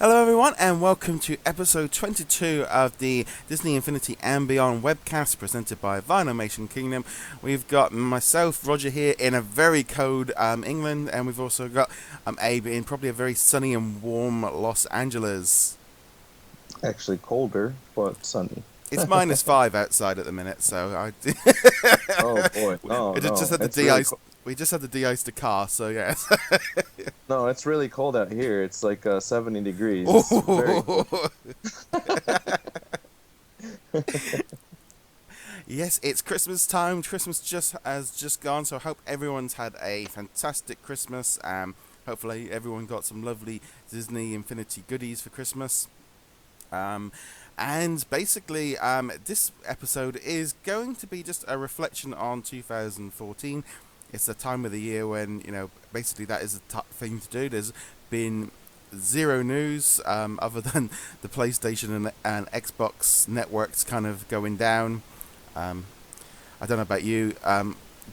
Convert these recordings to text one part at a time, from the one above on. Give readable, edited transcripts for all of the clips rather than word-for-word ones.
Hello everyone and welcome to episode 22 of the Disney Infinity and Beyond Webcast presented by Vinylmation Kingdom. We've got myself, Roger, here in a very cold England, and we've also got Abe in probably a very sunny and warm Los Angeles. Actually colder, but sunny. It's -5 outside at the minute, so Oh boy, no, we just no, had to it's really de-ice. We just had to de-ice the car, so yes. no, it's really cold out here. It's like 70 degrees. It's very cold. Yes, it's Christmas time. Christmas has just gone, so I hope everyone's had a fantastic Christmas. Hopefully everyone got some lovely Disney Infinity goodies for Christmas. And basically, this episode is going to be just a reflection on 2014. It's the time of the year when, basically that is the top thing to do. There's been zero news other than the PlayStation and Xbox networks kind of going down. I don't know about you,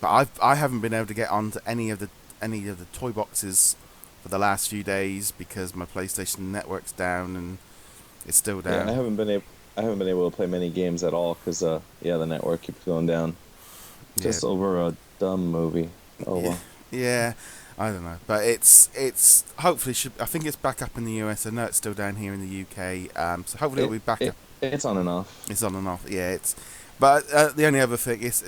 but I haven't been able to get onto any of the toy boxes for the last few days because my PlayStation network's down and it's still down. Yeah, I haven't been able to play many games at all because the network keeps going down. Just over a dumb movie. Oh well. Yeah, I don't know, but it's hopefully I think it's back up in the US. I know it's still down here in the UK. So hopefully it'll be back up. It's on and off. It's on and off. Yeah, But the only other thing is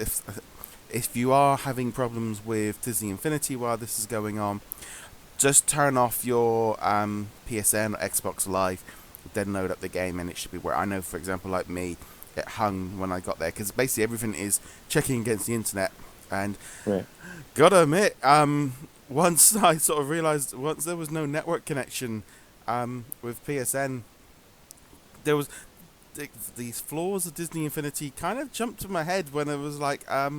if you are having problems with Disney Infinity while this is going on, just turn off your PSN or Xbox Live, then load up the game, and it should be where I know. For example, like me, it hung when I got there because basically everything is checking against the internet. And right. Gotta admit, once I sort of realised, once there was no network connection with PSN, there was these flaws of Disney Infinity kind of jumped to my head when it was like, I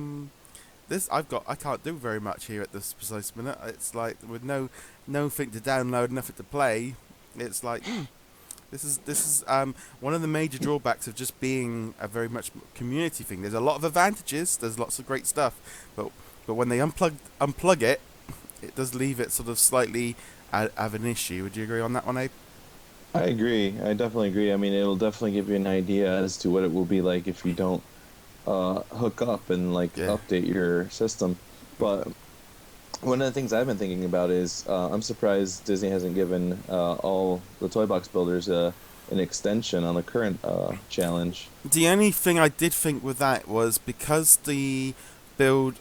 can't do very much here at this precise minute. It's like with nothing to download, nothing to play. It's like, This is one of the major drawbacks of just being a very much community thing. There's a lot of advantages. There's lots of great stuff, but when they unplug it, it does leave it sort of slightly of an issue. Would you agree on that one, Abe? I agree. I definitely agree. I mean, it'll definitely give you an idea as to what it will be like if you don't hook up and update your system. But one of the things I've been thinking about is I'm surprised Disney hasn't given all the toy box builders an extension on the current challenge. The only thing I did think with that was because the build,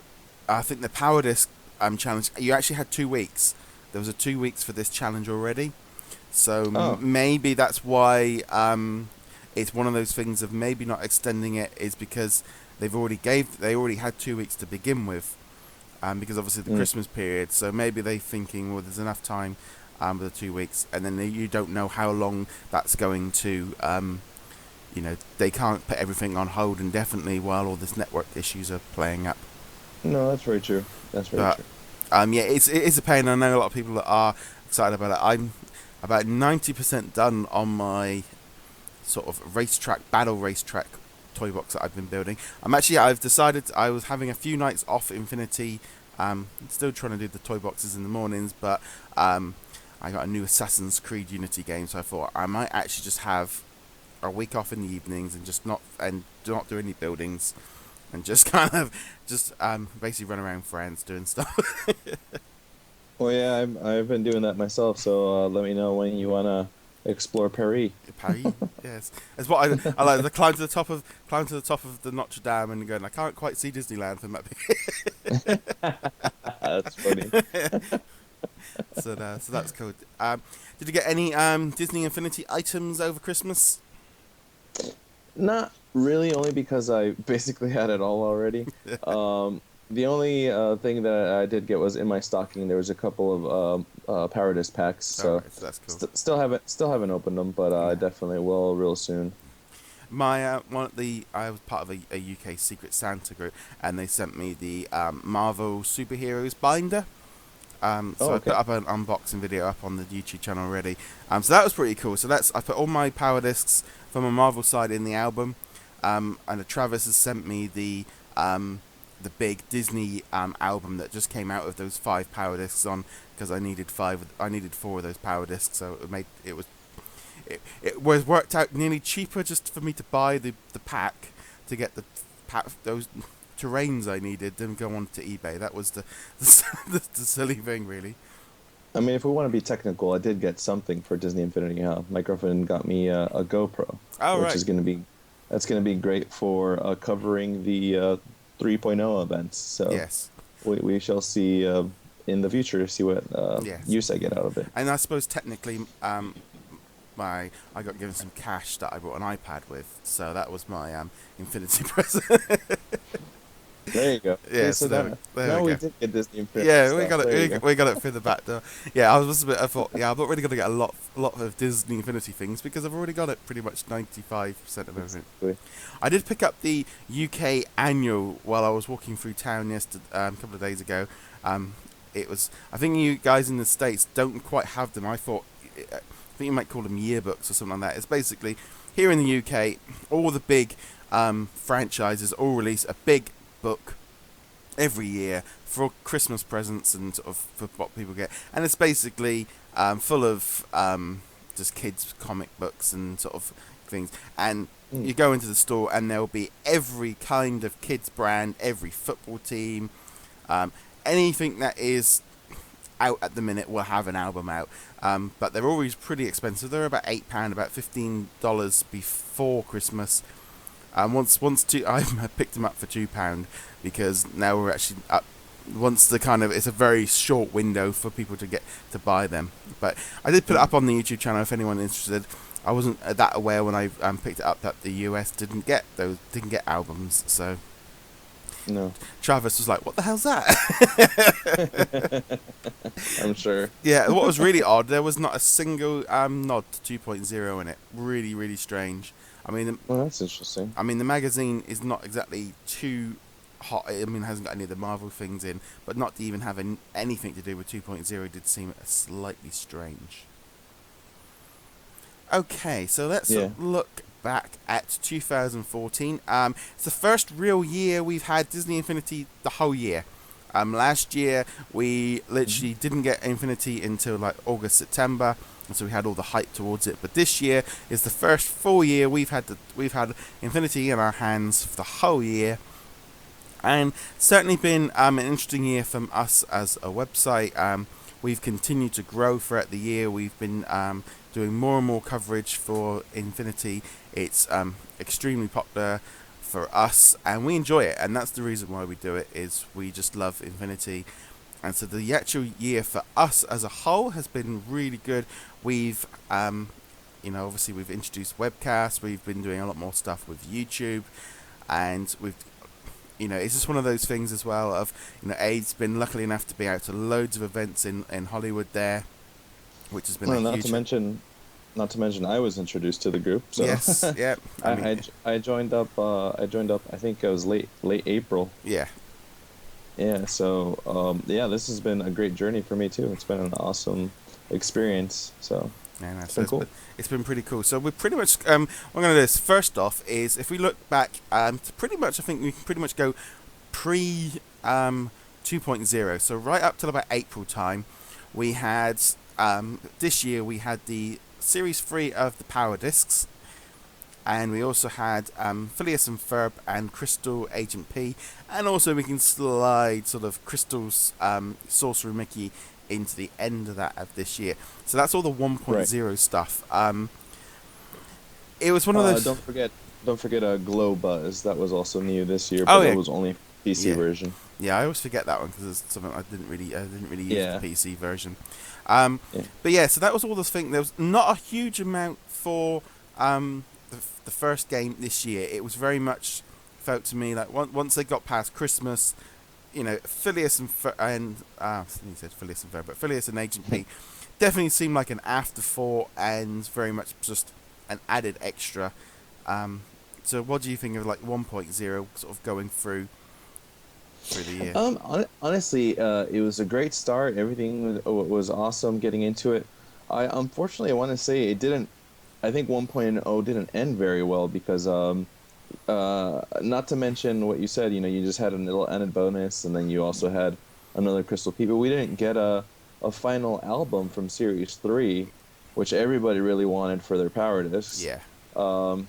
I think the Power Disc challenge, you actually had 2 weeks. There was 2 weeks for this challenge already. So maybe that's why it's one of those things of maybe not extending it is because they already had 2 weeks to begin with. Because obviously the Christmas period, so maybe they're thinking, well, there's enough time with the 2 weeks, and then you don't know how long that's going to, they can't put everything on hold indefinitely while all this network issues are playing up. No, that's very true. That's very true. It is a pain. I know a lot of people that are excited about it. I'm about 90% done on my sort of battle racetrack toy box that I've been building. I've decided I was having a few nights off Infinity. Still trying to do the toy boxes in the mornings, but I got a new Assassin's Creed Unity game, so I thought I might actually just have a week off in the evenings and just not do any buildings and just kind of basically run around France doing stuff. Well, yeah, I've been doing that myself. So let me know when you wanna explore Paris. Paris, yes. It's what I like. To climb to the top of the Notre Dame and going, I can't quite see Disneyland from up here. That's funny. So that's cool. Did you get any Disney Infinity items over Christmas? Not really, only because I basically had it all already. The only thing that I did get was in my stocking. There was a couple of Power Disc packs, so right, that's cool. Still haven't opened them, but I definitely will real soon. My I was part of a UK Secret Santa group, and they sent me the Marvel superheroes binder. I put up an unboxing video up on the YouTube channel already. So that was pretty cool. So I put all my Power Discs from a Marvel side in the album, and Travis has sent me the big Disney album that just came out of those 5 Power Discs on, because I needed 4 of those Power Discs, so it was it was worked out nearly cheaper just for me to buy the pack to get the pack those terrains I needed than go on to eBay. That was the silly thing, really. I mean, if we want to be technical, I did get something for Disney Infinity. My girlfriend got me a GoPro, Oh, which right. is that's going to be great for covering the 3.0 events. So Yes. we shall see in the future, see what Yes. use I get out of it. And I suppose technically, I got given some cash that I bought an iPad with, so that was my Infinity present. There you go. Yeah, Okay, so so there now we we go. did get Disney Infinity Yeah, we stuff. got it. There you go. We got it through the back door. Yeah, I was just a bit. I thought, yeah, I'm not really gonna get a lot of Disney Infinity things because I've already got it pretty much 95% of everything. Exactly. I did pick up the UK annual while I was walking through town yesterday, a couple of days ago. It was. I think you guys in the States don't quite have them. I think you might call them yearbooks or something like that. It's basically here in the UK, all the big franchises all release a big book every year for Christmas presents and sort of for what people get, and it's basically full of just kids comic books and sort of things. And you go into the store and there'll be every kind of kids brand, every football team, anything that is out at the minute will have an album out. But they're always pretty expensive. They're about £8, about $15 before Christmas. I picked them up for £2 because now we're actually up. Once the kind of, it's a very short window for people to get to buy them. But I did put it up on the YouTube channel if anyone interested. I wasn't that aware when I picked it up that the US didn't get albums. So No, Travis was like, "What the hell's that?" I'm sure. Yeah, what was really odd, there was not a single nod to 2.0 in it. Really, really strange. I mean, Well, that's interesting. the magazine is not exactly too hot. I mean, it hasn't got any of the Marvel things in, but not to even have anything to do with 2.0 did seem slightly strange. Okay, so let's look back at 2014. It's the first real year we've had Disney Infinity the whole year. Last year we literally didn't get Infinity until like August, September, and so we had all the hype towards it. But this year is the first full year we've had Infinity in our hands for the whole year, and certainly been an interesting year from us as a website. We've continued to grow throughout the year. We've been doing more and more coverage for Infinity. It's extremely popular for us, and we enjoy it, and that's the reason why we do it, is we just love Infinity. And so the actual year for us as a whole has been really good. We've obviously we've introduced webcasts, we've been doing a lot more stuff with YouTube, and we've it's just one of those things as well of, Abe's been lucky enough to be out to loads of events in Hollywood there, which has been huge. Not to mention, I was introduced to the group. So. Yes, yeah. I joined up. I think it was late April. Yeah. Yeah. So this has been a great journey for me too. It's been an awesome experience. So. Yeah, it's been cool. It's been pretty cool. So we're pretty much what I'm going to do is, first off, is if we look back, to pretty much, I think we can pretty much go pre 2.0. So right up till about April time, we had this year we had the Series 3 of the Power Discs, and we also had Phileas and Ferb and Crystal Agent P, and also we can slide sort of Crystal's Sorcerer Mickey into the end of that of this year. So that's all the 1.0 stuff. It was one of those. Don't forget Glow Buzz. That was also new this year, Oh, but yeah. it was only PC version. Yeah, I always forget that one because it's something I didn't really use the PC version. Yeah. But yeah, so that was all the thing. There was not a huge amount for the first game this year. It was very much felt to me like once they got past Christmas, Phileas and Agent P definitely seemed like an afterthought and very much just an added extra. So what do you think of like 1.0 sort of going through the year? Honestly, it was a great start. Everything was awesome getting into it. I want to say it didn't. I think 1.0 didn't end very well because not to mention what you said. You just had a little added bonus, and then you also had another Crystal P. But we didn't get a final album from Series 3 which everybody really wanted for their power discs. Yeah. Um,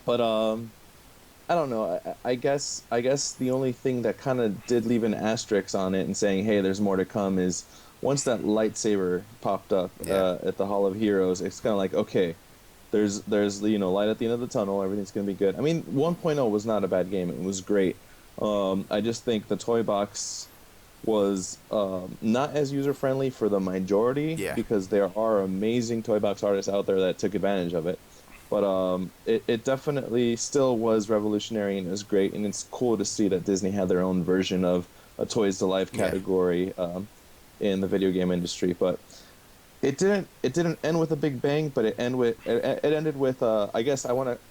but I don't know. I guess the only thing that kind of did leave an asterisk on it and saying, "Hey, there's more to come," is once that lightsaber popped up Yeah. at the Hall of Heroes. It's kind of like, okay, there's light at the end of the tunnel. Everything's gonna be good. I mean, 1.0 was not a bad game. It was great. I just think the toy box was not as user friendly for the majority Yeah. because there are amazing toy box artists out there that took advantage of it. But it definitely still was revolutionary and it was great, and it's cool to see that Disney had their own version of a toys to life Yeah. category in the video game industry. But it didn't end with a big bang, but it ended with I guess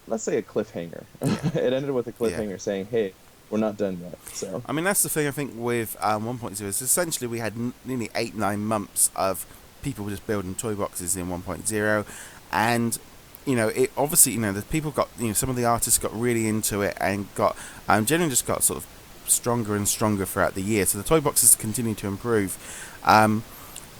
let's say a cliffhanger. Yeah. It ended with a Yeah. cliffhanger saying, "Hey, we're not done yet." So I mean, that's the thing I think with 1.0 is essentially we had nearly 8-9 months of people just building toy boxes in 1.0, and it obviously the people got some of the artists got really into it and got generally just got sort of stronger and stronger throughout the year. So the toy boxes continue to improve.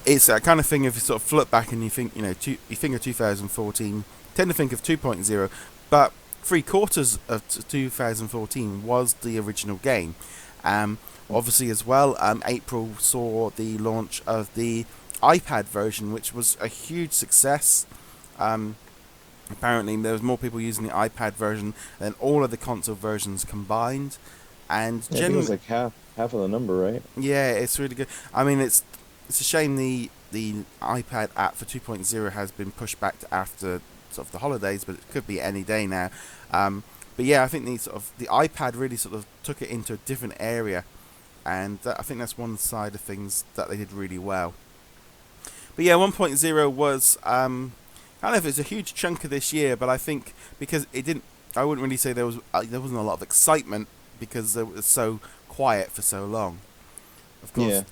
It's that kind of thing if you sort of flip back and you think you think of 2014, tend to think of 2.0, but 3/4 of 2014 was the original game. Obviously, as well, April saw the launch of the iPad version, which was a huge success. Apparently, there was more people using the iPad version than all of the console versions combined, and yeah, I think it was like half of the number, right? yeah, it's really good. I mean, it's a shame the iPad app for 2.0 has been pushed back to after sort of the holidays, but it could be any day now. But yeah, I think the iPad really sort of took it into a different area, and I think that's one side of things that they did really well. But yeah, 1.0 was I don't know if it's a huge chunk of this year, but I think because it didn't, I wouldn't really say there wasn't a lot of excitement because it was so quiet for so long. Of course, Yeah.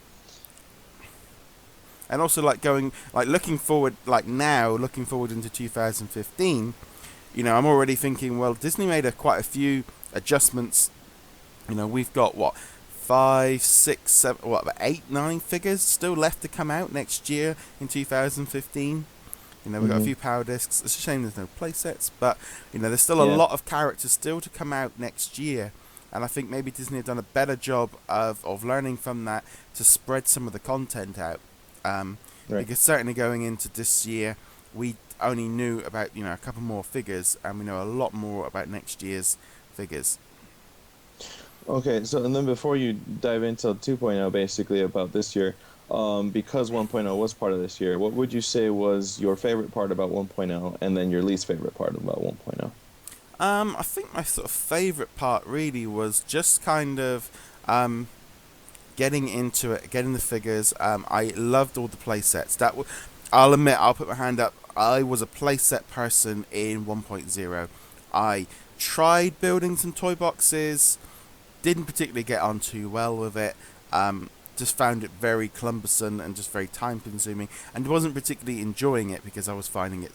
and also looking forward, looking forward into 2015. I'm already thinking, well, Disney made quite a few adjustments. We've got what, 5, 6, 7, what, about 8, 9 figures still left to come out next year in 2015. We've got a Hmm. few power discs. It's a shame there's no play sets, but there's still a Yeah. lot of characters still to come out next year. And I think maybe Disney have done a better job of learning from that to spread some of the content out. Right. Because certainly going into this year, we only knew about a couple more figures, and we know a lot more about next year's figures. Okay, so and then before you dive into 2.0, basically about this year, because 1.0 was part of this year, what would you say was your favorite part about 1.0 and then your least favorite part about 1.0? I think my sort of favorite part really was just kind of getting into it, getting the figures. I loved all the play sets. I'll admit, I'll put my hand up. I was a playset person in 1.0. I tried building some toy boxes, didn't particularly get on too well with it. Just found it very cumbersome and just very time consuming, and wasn't particularly enjoying it because I was finding it,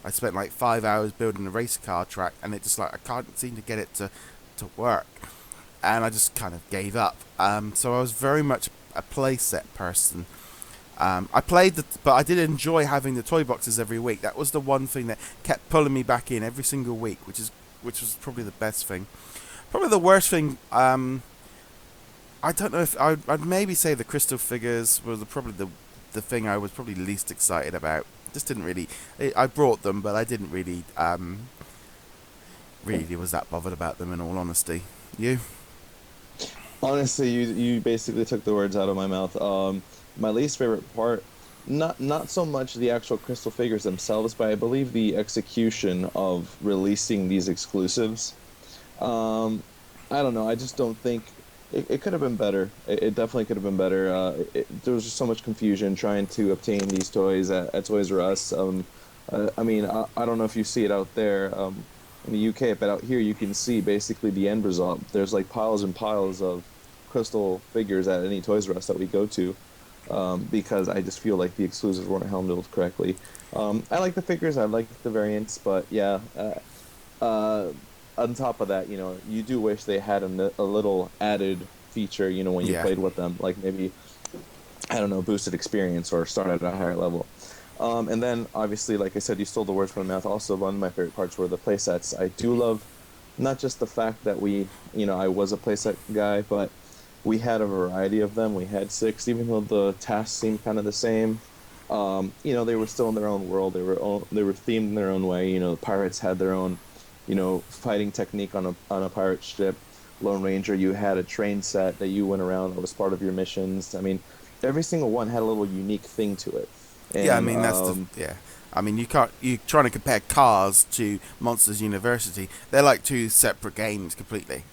I spent like 5 hours building a race car track, and it just I can't seem to get it to work, and I just kind of gave up. So I was very much a playset person. I played but I did enjoy having the toy boxes every week. That was the one thing that kept pulling me back in every single week, which was probably the best thing. Probably the worst thing. I don't know if I'd maybe say the crystal figures were probably the thing I was probably least excited about. Just didn't really. I brought them, but I didn't really really was that bothered about them. In all honesty, you? Honestly, you basically took the words out of my mouth. My least favorite part, not so much the actual crystal figures themselves, but I believe the execution of releasing these exclusives. I don't know. I just don't think it could have been better. It definitely could have been better. There was just so much confusion trying to obtain these toys at Toys R Us. I mean, I don't know if you see it out there in the UK, but out here you can see basically the end result. There's like piles and piles of crystal figures at any Toys R Us that we go to, because I just feel like the exclusives weren't handled correctly. I like the figures, I like the variants, but yeah. On top of that, you do wish they had a little added feature, when you Yeah. played with them, like maybe, I don't know, boosted experience or start at a higher level. And then obviously, like I said, you stole the words from my mouth. Also, one of my favorite parts were the play sets. I do love not just the fact that I was a playset guy, but we had a variety of them. We had six, even though the tasks seemed kind of the same. They were still in their own world. They were themed in their own way. Pirates had their own, fighting technique on a pirate ship. Lone Ranger, you had a train set that you went around that was part of your missions. I mean, every single one had a little unique thing to it. Yeah, I And mean I mean you trying to compare Cars to Monsters University. They're like two separate games completely.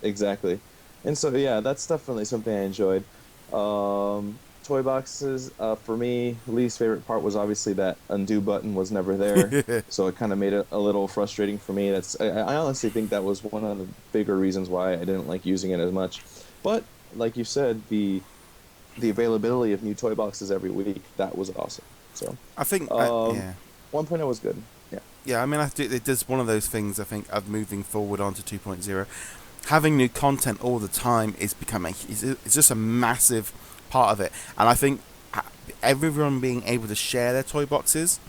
exactly. And so yeah, that's definitely something I enjoyed. Toy boxes, for me, least favorite part was obviously that undo button was never there. So it kind of made it a little frustrating for me. I honestly think that was one of the bigger reasons why I didn't like using it as much. But like you said, the availability of new toy boxes every week, that was awesome. So, I think um, yeah. 1.0 was good. Yeah. Yeah, I mean, it does one of those things. I think of moving forward onto 2.0, having new content all the time is becoming it's just a massive part of it. And I think everyone being able to share their toy boxes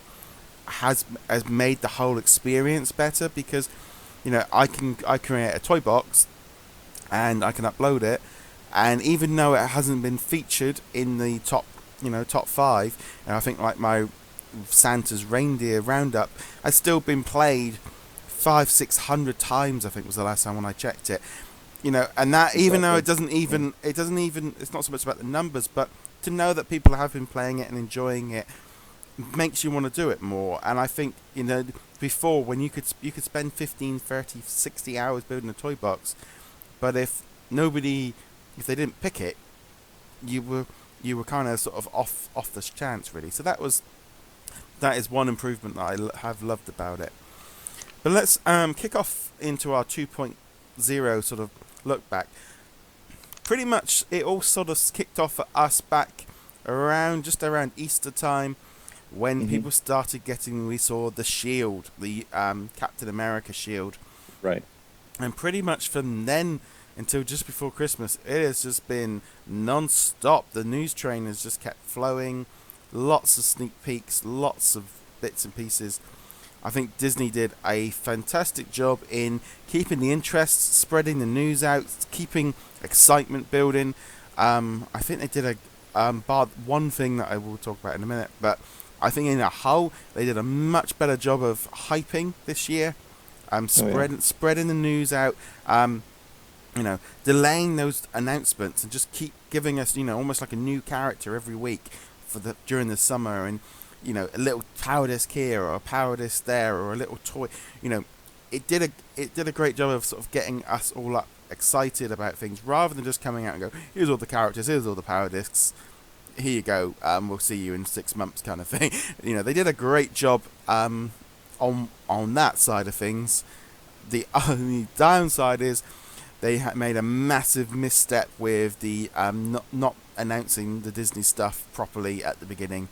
has made the whole experience better because I create a toy box and I can upload it, and even though it hasn't been featured in the top five, and I think like my Santa's reindeer roundup has still been played 500-600 times. I think was the last time when I checked it. And that even though Exactly. it's not so much about the numbers, but to know that people have been playing it and enjoying it makes you want to do it more. And I think before when you could spend 15, 30, 60 hours building a toy box, but if they didn't pick it, you were kind of sort of off the chance really. So that is one improvement that have loved about it. But let's kick off into our 2.0 sort of look back. Pretty much it all sort of kicked off for us back just around Easter time when Hmm. people started getting, we saw the shield, the Captain America shield. Right. And pretty much from then until just before Christmas, it has just been non-stop. The news train has just kept flowing. Lots of sneak peeks, lots of bits and pieces. I think Disney did a fantastic job in keeping the interest, spreading the news out, keeping excitement building. I think they did bar one thing that I will talk about in a minute, but I think in a whole they did a much better job of hyping this year. Oh yeah. Spreading the news out. Delaying those announcements and just keep giving us, almost like a new character every week during the summer, and a little power disc here or a power disc there or a little toy. It did a great job of sort of getting us all up excited about things rather than just coming out and go, here's all the characters, here's all the power discs, here you go, we'll see you in 6 months kind of thing. They did a great job on that side of things. The only downside is they made a massive misstep with the not announcing the Disney stuff properly at the beginning.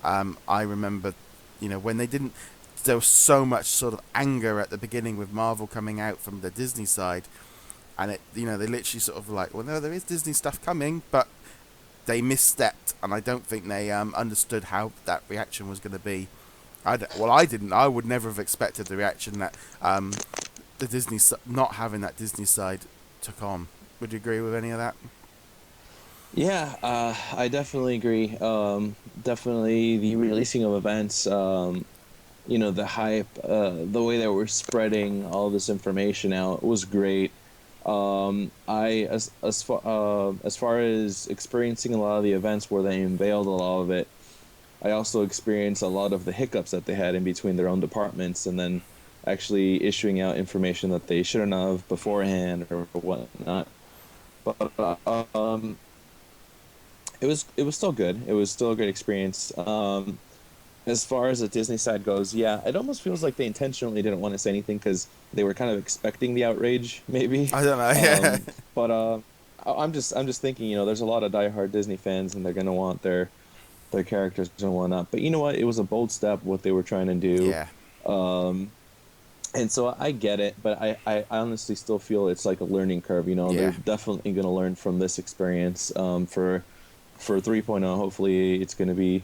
I remember, when they didn't. There was so much sort of anger at the beginning with Marvel coming out from the Disney side, and they literally sort of like, well, no, there is Disney stuff coming, but they misstepped, and I don't think they understood how that reaction was going to be. I didn't. I would never have expected the reaction that the not having that Disney side took on. Would you agree with any of that? Yeah, I definitely agree. Definitely the releasing of events, the hype, the way that we're spreading all this information out was great. I as far as experiencing a lot of the events where they unveiled a lot of it, I also experienced a lot of the hiccups that they had in between their own departments, and then actually issuing out information that they shouldn't have beforehand or whatnot. But it was still good. It was still a great experience. As far as the Disney side goes, yeah, it almost feels like they intentionally didn't want to say anything because they were kind of expecting the outrage, maybe. I don't know. But I'm just thinking, there's a lot of diehard Disney fans, and they're gonna want their characters and whatnot. But you know what? It was a bold step what they were trying to do. Yeah. Um, and so I get it, but I honestly still feel it's like a learning curve. They're Yeah. definitely gonna learn from this experience for for 3.0, hopefully it's going to be,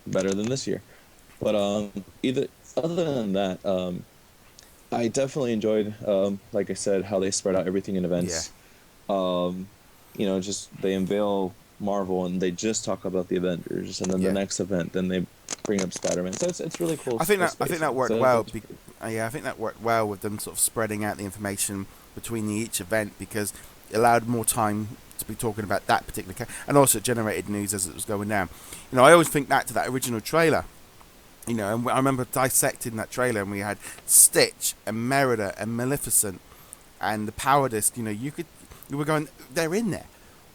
better than this year. But either other than that, I definitely enjoyed, like I said, how they spread out everything in Yeah. events. Um, just they unveil Marvel and they just talk about the Avengers, and then the Yeah. next event, then they bring up Spider-Man. So it's really cool, cool I think space. that worked So well. that's great. Yeah, I think that worked well with them sort of spreading out the information between each event because it allowed more time to be talking about that particular and also it generated news as it was going down. I always think back to that original trailer. And I remember dissecting that trailer, and we had Stitch and Merida and Maleficent and the Power Disc. You were going, they're in there,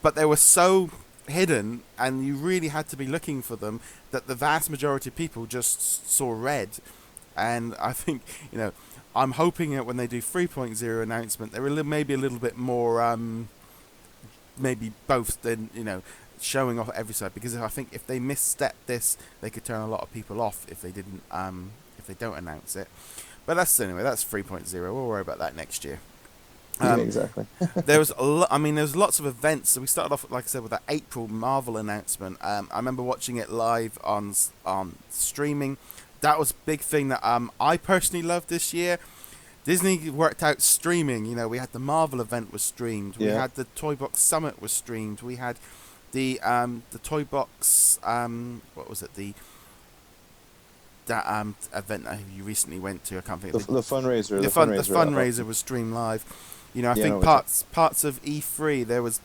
but they were so hidden, and you really had to be looking for them. That the vast majority of people just saw red, and I think I'm hoping that when they do 3.0 announcement, they're maybe a little bit more maybe both than showing off every side, because I think if they misstep this, they could turn a lot of people off if they didn't if they don't announce it. But that's 3.0. We'll worry about that next year. Yeah, exactly. There was a lot. I mean, there was lots of events. So we started off, like I said, with that April Marvel announcement. I remember watching it live on streaming. That was a big thing that I personally loved this year. Disney worked out streaming. We had the Marvel event was streamed. We Yeah. had the Toy Box Summit was streamed. We had the Toy Box what was it, that event that you recently went to. I can't think of The fundraiser. the fundraiser was streamed live. I Yeah, think no, parts of E3, there was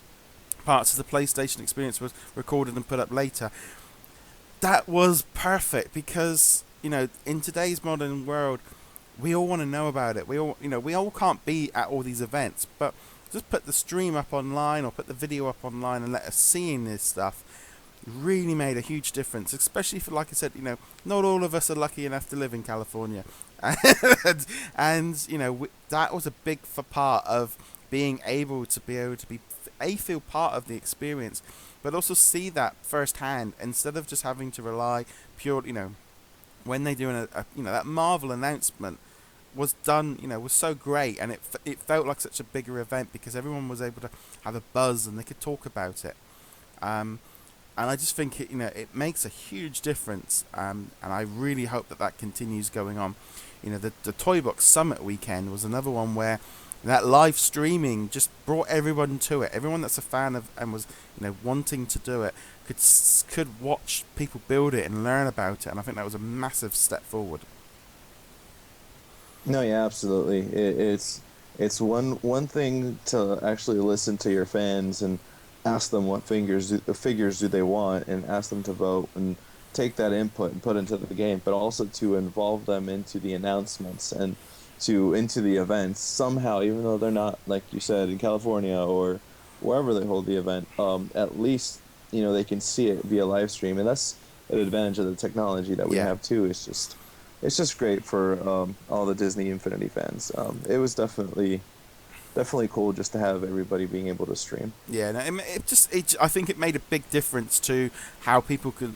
parts of the PlayStation experience was recorded and put up later. That was perfect because in today's modern world, we all want to know about it. We all can't be at all these events, but just put the stream up online or put the video up online and let us see in this stuff. Really made a huge difference, especially for, like I said, not all of us are lucky enough to live in California, and that was a big part of being able to feel part of the experience, but also see that firsthand instead of just having to rely purely, when they do that Marvel announcement was done, was so great, and it felt like such a bigger event because everyone was able to have a buzz and they could talk about it. And I just think it makes a huge difference, and I really hope that continues going on. The Toy Box Summit weekend was another one where that live streaming just brought everyone to it. Everyone that's a fan of and was wanting to do it could watch people build it and learn about it, and I think that was a massive step forward. No, yeah, absolutely. It's one thing to actually listen to your fans and ask them what figures do they want, and ask them to vote and take that input and put into the game, but also to involve them into the announcements and into the events somehow, even though they're not, like you said, in California or wherever they hold the event. At least they can see it via live stream, and that's an advantage of the technology that we have too. It's just great for all the Disney Infinity fans. It was definitely cool just to have everybody being able to stream. Yeah, no, I think it made a big difference to how people could,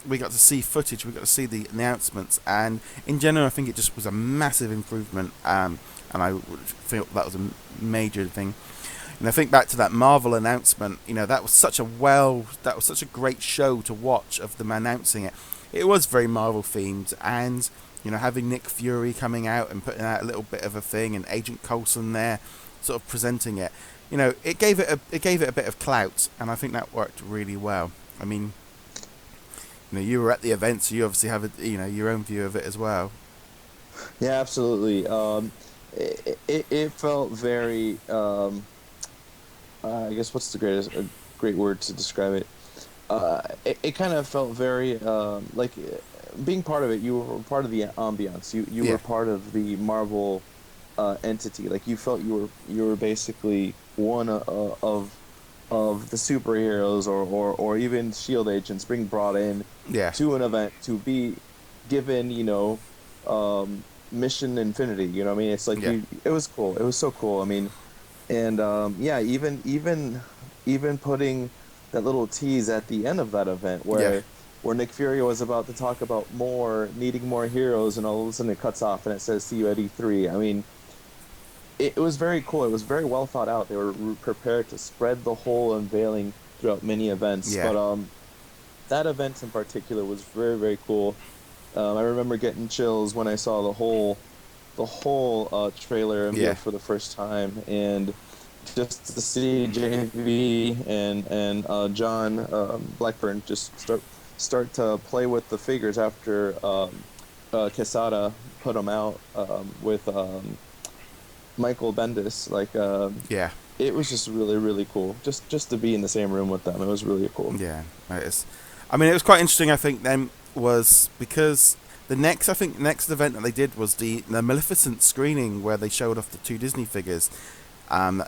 we got to see footage, we got to see the announcements, and in general, I think it just was a massive improvement, and I feel that was a major thing. And I think back to that Marvel announcement, that was such a great show to watch of them announcing it. It was very Marvel themed, and having Nick Fury coming out and putting out a little bit of a thing, and Agent Coulson there, sort of presenting it. It gave it a bit of clout, and I think that worked really well. I mean, you were at the event, so you obviously have your own view of it as well. Yeah, absolutely. It felt very. I guess what's a great word to describe it? It kind of felt very like being part of it. You were part of the ambiance. You were part of the Marvel entity. Like you felt you were basically one of the superheroes or even Shield agents being brought in to an event to be given Mission Infinity. You know what I mean? It's like it was cool. It was so cool. I mean, and even putting that little tease at the end of that event where Nick Fury was about to talk about needing more heroes, and all of a sudden it cuts off and it says "See you at E3." I mean, it was very cool. It was very well thought out. They were prepared to spread the whole unveiling throughout many events. Yeah. But that event in particular was very, very cool. I remember getting chills when I saw the whole trailer Yeah. unveiled for the first time, and just to see JV and John Blackburn just start to play with the figures after Quesada put them out with Michael Bendis. Like Yeah. it was just really, really cool. Just to be in the same room with them, it was really cool. Yeah. It is. I mean, it was quite interesting. I think then was because next event that they did was the Maleficent screening where they showed off the two Disney figures, and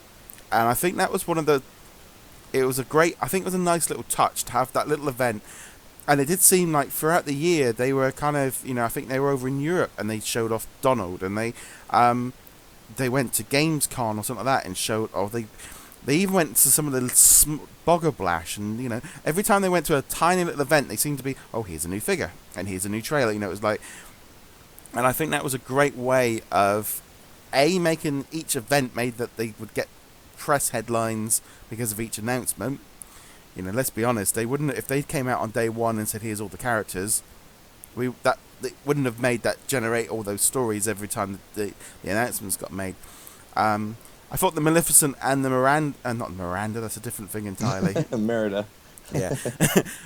I think that was one of the. It was a great. I think it was a nice little touch to have that little event. And it did seem like throughout the year they were kind of, I think they were over in Europe and they showed off Donald, and they went to Gamescom or something like that and showed, they even went to some of the Boggerblash, and every time they went to a tiny little event they seemed to be, oh, here's a new figure and here's a new trailer, it was like, and I think that was a great way of making each event made that they would get press headlines because of each announcement. Let's be honest, they wouldn't, if they came out on day one and said here's all the characters, they wouldn't have made that generate all those stories every time the announcements got made. I thought the Maleficent and the Miranda, not Miranda, that's a different thing entirely. Merida. Yeah,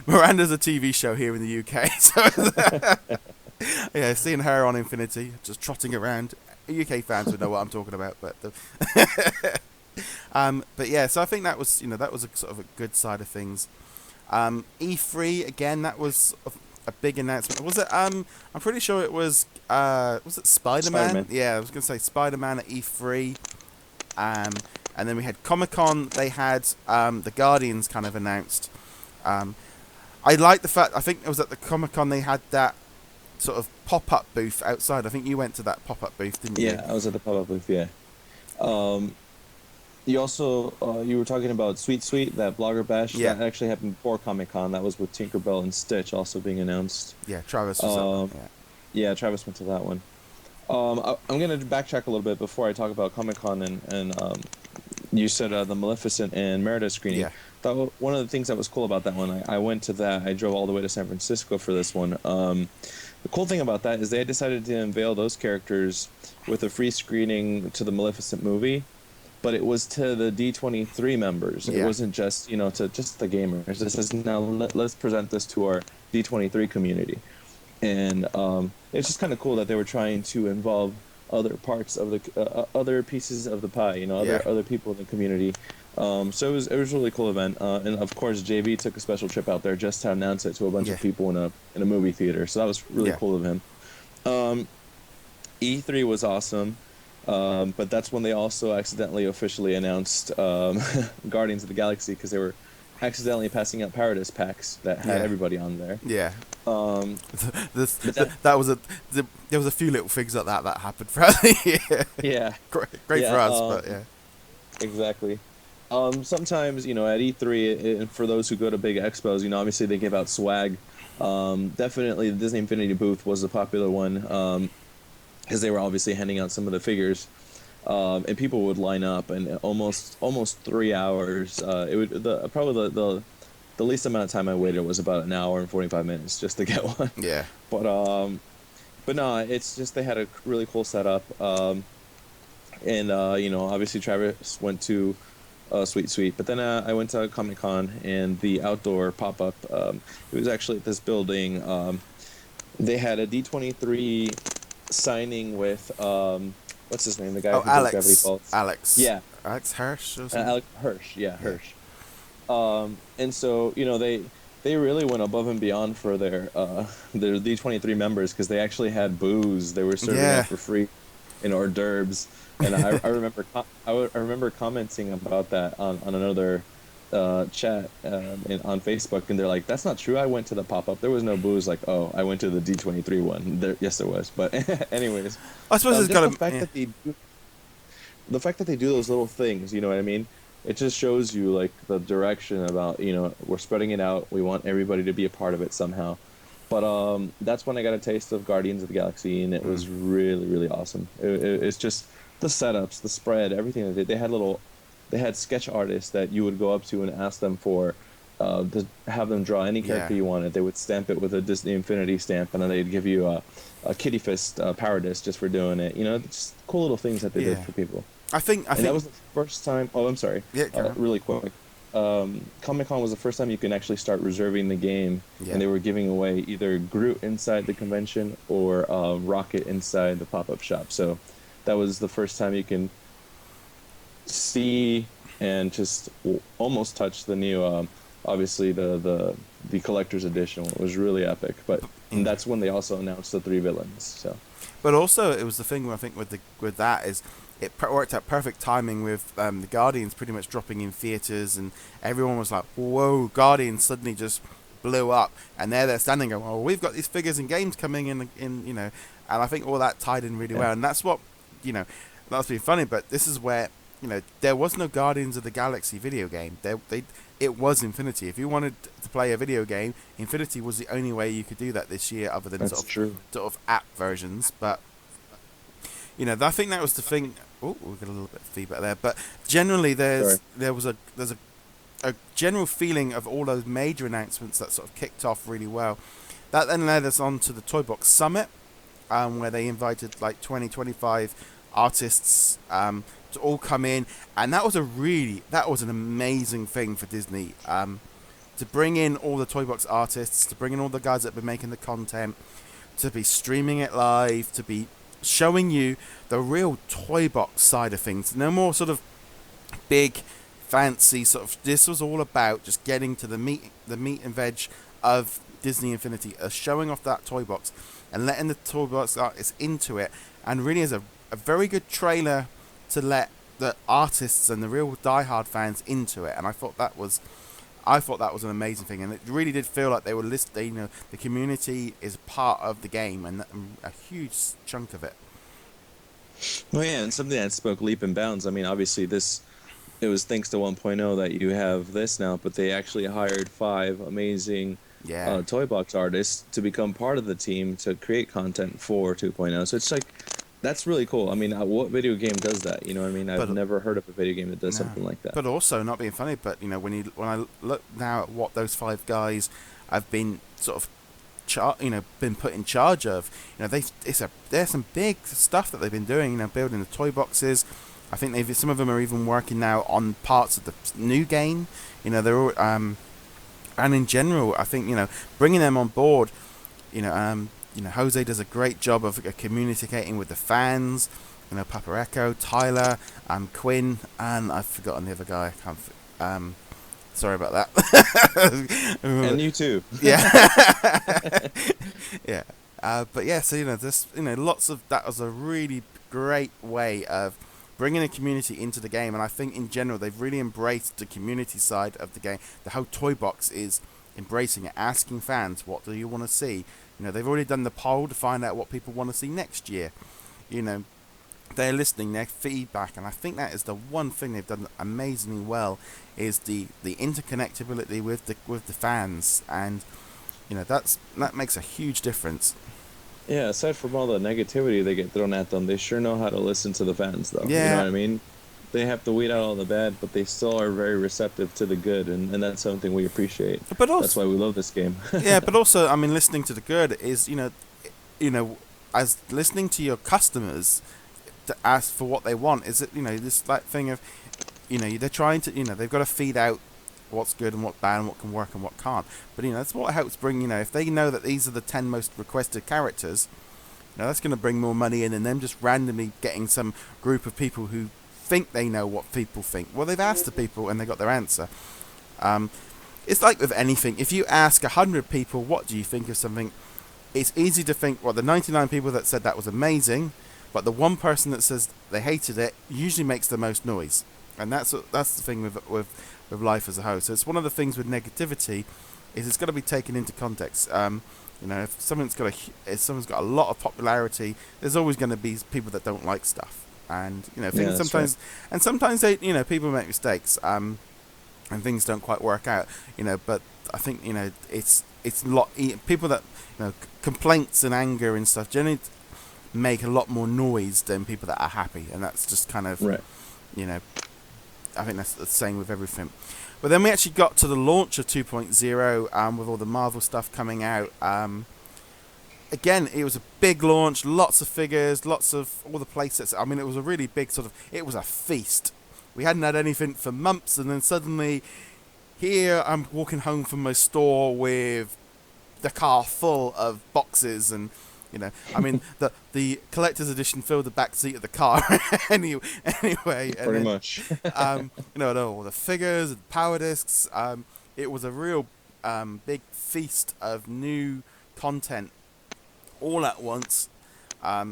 Miranda's a TV show here in the UK, so yeah, seeing her on Infinity just trotting around, UK fans would know what I'm talking about, but. But yeah, so I think that was that was a sort of a good side of things. E3 again, that was a big announcement. Was it? I'm pretty sure it was. Was it Spider-Man? Spider-Man. Yeah, I was gonna say Spider-Man at E3. And then we had Comic-Con. They had the Guardians kind of announced. I like the fact. I think it was at the Comic-Con they had that sort of pop-up booth outside. I think you went to that pop-up booth, didn't you? Yeah, I was at the pop-up booth. Yeah. You also you were talking about Sweet Sweet, that blogger bash. Yeah. That actually happened before Comic-Con. That was with Tinkerbell and Stitch also being announced. Yeah, Travis was Yeah, Travis went to that one. I'm going to backtrack a little bit before I talk about Comic-Con and you said the Maleficent and Merida screening. Yeah. One of the things that was cool about that one, I went to that. I drove all the way to San Francisco for this one. The cool thing about that is they decided to unveil those characters with a free screening to the Maleficent movie. But it was to the D23 members. Yeah. It wasn't just, to just the gamers. This is now let's present this to our D23 community. And it's just kind of cool that they were trying to involve other parts of the other pieces of the pie, other people in the community. So it was a really cool event. And of course, JV took a special trip out there just to announce it to a bunch of people in a movie theater. So that was really cool of him. E3 was awesome. But that's when they also accidentally officially announced Guardians of the Galaxy, because they were accidentally passing out Paradise packs that had everybody on there. Yeah. There was a few little things like that happened throughout the year. Yeah. Great for us, but yeah. Exactly. Sometimes, at E3, and for those who go to big expos, obviously they give out swag. Definitely the Disney Infinity booth was a popular one. Because they were obviously handing out some of the figures, and people would line up, and almost 3 hours. It would probably the least amount of time I waited was about an hour and 45 minutes just to get one. Yeah. But no, it's just they had a really cool setup, and obviously Travis went to Sweet Sweet, but then I went to Comic-Con and the outdoor pop-up. It was actually at this building. They had a D23 signing with what's his name, the guy who does Gravity Falls. Alex Hirsch or something? Alex Hirsch, Hirsch. And so they really went above and beyond for their D23 members, because they actually had booze they were serving out for free in hors d'oeuvres. And I remember commenting about that on another chat on Facebook, and they're like, "That's not true. I went to the pop-up. There was no booze." Like, "Oh, I went to the D23 one. Yes, there was." But anyways, I suppose it's got the fact that they do those little things. You know what I mean? It just shows you like the direction about we're spreading it out. We want everybody to be a part of it somehow. But that's when I got a taste of Guardians of the Galaxy, and it was really, really awesome. It's just the setups, the spread, everything. They had sketch artists that you would go up to and ask them for to have them draw any character Yeah. you wanted. They would stamp it with a Disney Infinity stamp, and then they'd give you a Kitty Fist power disc just for doing it. You know, just cool little things that they did Yeah. for people. I think And that was the first time. Oh, I'm sorry. yeah, carry on. Really quick. Comic-Con was the first time you can actually start reserving the game, Yeah. and they were giving away either Groot inside the convention or Rocket inside the pop-up shop. So that was the first time you can see and just almost touch the new, obviously the collector's edition. It was really epic. But and that's when they also announced the 3 villains. So. But also, it was the thing I think with that is it worked out perfect timing with the Guardians pretty much dropping in theaters, and everyone was like, "Whoa!" Guardians suddenly just blew up, and they're standing going, "Oh, we've got these figures and games coming in, you know," and I think all that tied in really well, and that's what, you know, that's been funny. But this is where, you know, there was no Guardians of the Galaxy video game. It was Infinity. If you wanted to play a video game, Infinity was the only way you could do that this year, other than That's true. sort of app versions. But you know, I think that was the thing. Oh, we got a little bit of feedback there. But generally, there's a general feeling of all those major announcements that sort of kicked off really well. That then led us on to the Toy Box Summit, where they invited like 25 artists to all come in, and that was an amazing thing for Disney, to bring in all the Toy Box artists, to bring in all the guys that have been making the content, to be streaming it live, to be showing you the real Toy Box side of things. No more sort of big fancy sort of. This was all about just getting to the meat and veg of Disney Infinity, showing off that Toy Box and letting the Toy Box artists into it, and really is a very good trailer to let the artists and the real diehard fans into it. And I thought that was an amazing thing, and it really did feel like they were listening. You know, the community is part of the game, and a huge chunk of it. Oh yeah, and something that spoke leap and bounds. I mean, obviously it was thanks to 1.0 that you have this now, but they actually hired 5 amazing Toy Box artists to become part of the team to create content for 2.0. So it's like, that's really cool. I mean, what video game does that? You know what I mean? I've never heard of a video game that does something like that. But also, not being funny, but you know, when I look now at what those 5 guys have been sort of been put in charge of, you know, there's some big stuff that they've been doing. You know, building the toy boxes. I think some of them are even working now on parts of the new game. You know, they're all, and in general, I think, you know, bringing them on board, you know, Jose does a great job of communicating with the fans. You know, Papa Echo, Tyler, Quinn, and I've forgotten the other guy. Sorry about that. And you too. Yeah. Yeah. But yeah, so, you know, that was a really great way of bringing the community into the game, and I think in general they've really embraced the community side of the game. The whole Toy Box is embracing it, asking fans, what do you want to see? You know, they've already done the poll to find out what people want to see next year. You know, they're listening, their feedback, and I think that is the one thing they've done amazingly well, is the interconnectability with the fans, and you know, that makes a huge difference. Yeah, aside from all the negativity they get thrown at them, they sure know how to listen to the fans, though. Yeah. You know what I mean? They have to weed out all the bad, but they still are very receptive to the good, and that's something we appreciate. But also, that's why we love this game. Yeah, but also, I mean, listening to the good is, you know, as listening to your customers to ask for what they want, is it, you know, this like thing of, you know, they're trying to, you know, they've got to feed out what's good and what's bad and what can work and what can't. But, you know, that's what helps bring, you know, if they know that these are the 10 most requested characters, you know, that's going to bring more money in than them just randomly getting some group of people who think they know what people think. Well, they've asked the people and they got their answer. It's like with anything. If you ask 100 people, what do you think of something, it's easy to think, well, the 99 people that said that was amazing, but the one person that says they hated it usually makes the most noise. And that's the thing with life as a whole. So it's one of the things with negativity, is it's got to be taken into context. You know, if someone's got a lot of popularity, there's always going to be people that don't like stuff, and you know, things sometimes they, you know, people make mistakes, and things don't quite work out. You know, but I think, you know, it's people that, you know, complaints and anger and stuff generally make a lot more noise than people that are happy, and that's just kind of right. You know, I think that's the same with everything. But then we actually got to the launch of 2.0 with all the Marvel stuff coming out. Again, it was a big launch, lots of figures, lots of all the playsets. I mean, it was a really big it was a feast. We hadn't had anything for months, and then suddenly, here I'm walking home from my store with the car full of boxes, and I mean, the collector's edition filled the back seat of the car anyway. Pretty much. All the figures and power discs. It was a real big feast of new content all at once. I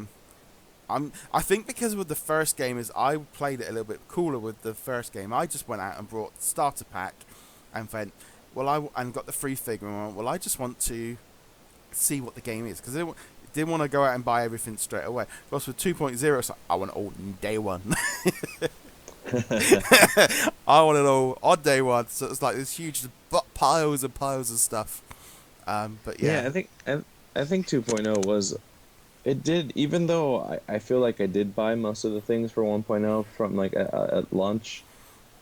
think because with the first game is I played it a little bit cooler with the first game. I just went out and brought the starter pack and went, and got the free figure and went, well, I just want to see what the game is, because I didn't want to go out and buy everything straight away. Because with 2.0, it's like, I want it all day one. I want it all on day one. So it's like this huge piles and piles of stuff. But yeah. I think 2.0 was, it did, even though I feel like I did buy most of the things for 1.0 from like at launch,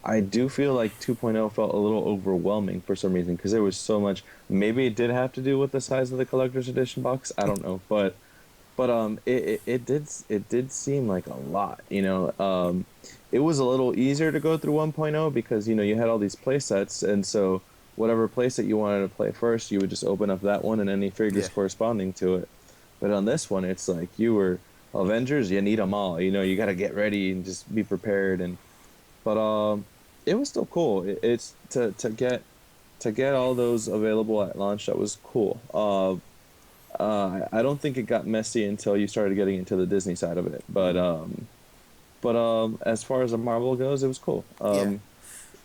I do feel like 2.0 felt a little overwhelming for some reason, because there was so much. Maybe it did have to do with the size of the collector's edition box. I don't know, but it did seem like a lot. It was a little easier to go through 1.0 because you had all these play sets, and so whatever playset you wanted to play first, you would just open up that one and any figures corresponding to it. But on this one, it's like you were Avengers, you need them all. You got to get ready and just be prepared. But it was still cool. It's to get all those available at launch. That was cool. I don't think it got messy until you started getting into the Disney side of it. But as far as the Marvel goes, it was cool.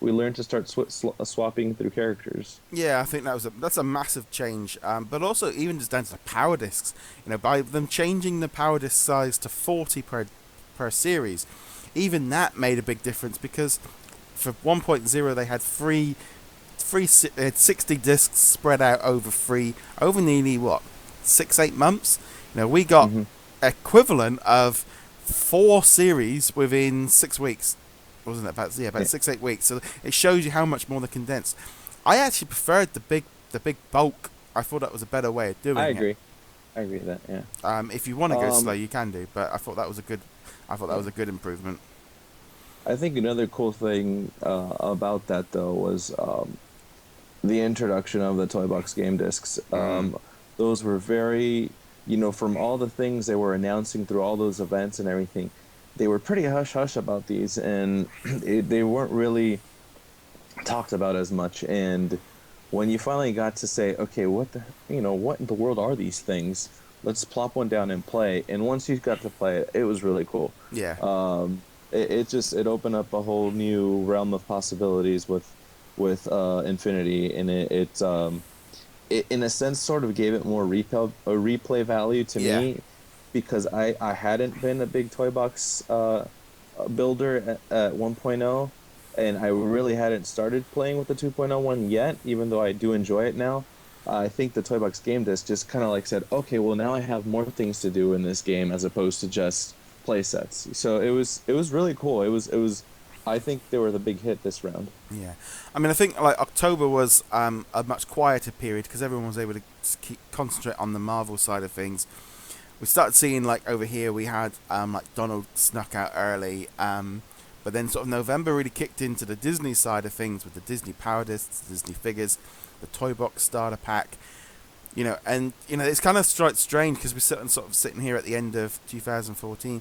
We learned to start swapping through characters. Yeah, I think that's a massive change. But also even just down to the power discs. By them changing the power disc size to 40 per series, even that made a big difference, because for 1.0 they had 60 discs spread out over nearly 6-8 months. We got equivalent of 4 series within 6 weeks. Wasn't it about 6-8 weeks? So it shows you how much more they condensed. I actually preferred the big bulk. I thought that was a better way of doing it. I agree with that. Yeah. If you want to go slow, you can do. But I thought that was a good improvement. I think another cool thing about that though was the introduction of the toy box game discs. Those were very, from all the things they were announcing through all those events and everything, they were pretty hush-hush about these, and they weren't really talked about as much. And when you finally got to say, okay, what in the world are these things? Let's plop one down and play. And once you got to play it, it was really cool. Yeah. It opened up a whole new realm of possibilities with Infinity, and it in a sense sort of gave it more replay value to me. Because I hadn't been a big toy box builder at 1.0, and I really hadn't started playing with the 2.0 one yet, even though I do enjoy it now. I think the toy box game disc just kind of like said, okay, well now I have more things to do in this game as opposed to just play sets. So it was really cool. It was I think they were the big hit this round. Yeah, I mean, I think like October was a much quieter period because everyone was able to concentrate on the Marvel side of things. We started seeing, like, over here we had like Donald snuck out early, but then sort of November really kicked into the Disney side of things with the Disney Power Discs, the Disney figures, the Toy Box starter pack, and it's kind of strange because we're sitting here at the end of 2014,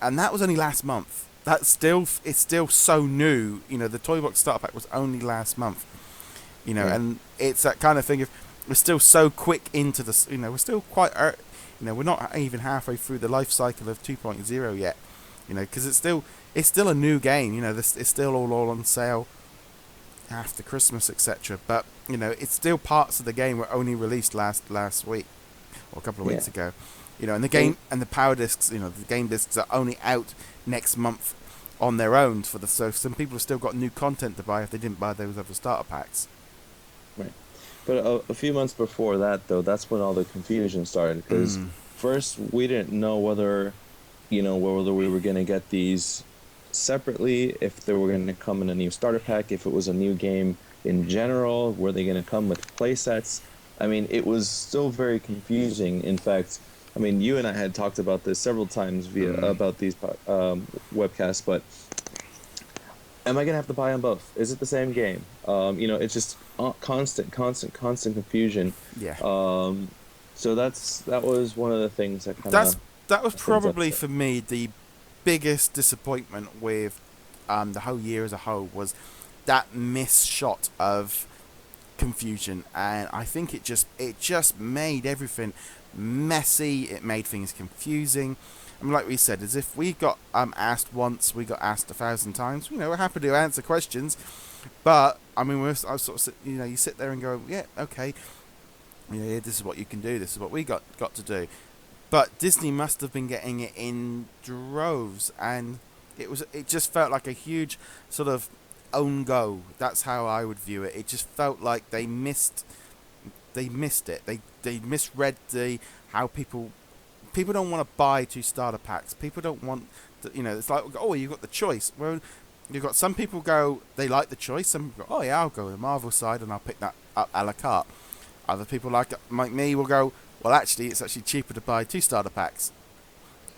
and that was only last month. It's still so new. The Toy Box starter pack was only last month, and it's that kind of thing. If we're still so quick into this, we're still quite. We're not even halfway through the life cycle of 2.0 yet, because it's still a new game. It's still all on sale after Christmas, etc. But it's still parts of the game were only released last week or a couple of weeks ago. And the game and the power discs, the game discs are only out next month on their own so some people have still got new content to buy if they didn't buy those other starter packs. Right. But a few months before that, though, that's when all the confusion started. Because first, we didn't know whether we were going to get these separately, if they were going to come in a new starter pack, if it was a new game in general, were they going to come with play sets? I mean, it was still very confusing. In fact, I mean, you and I had talked about this several times via Mm. about these webcasts, but am I gonna have to buy them both? Is it the same game? It's just constant confusion. Yeah. Um, so that was one of the things that kind That's of that was things probably upset. for me the biggest disappointment with the whole year as a whole was that miss shot of confusion, and I think it just made everything messy. It made things confusing. I mean, like we said, as if we got asked once, we got asked 1,000 times. We're happy to answer questions, but I mean, I sort of you sit there and go, yeah, okay, yeah, this is what you can do. This is what we got to do. But Disney must have been getting it in droves, and it just felt like a huge sort of own go. That's how I would view it. It just felt like they missed it. They misread the how people don't want to buy 2 starter packs. People don't want it's like, oh, you got the choice. Well, you've got some people go, they like the choice. Some people go, oh yeah, I'll go the Marvel side and I'll pick that up a la carte. Other people like me will go, well, actually, it's actually cheaper to buy 2 starter packs.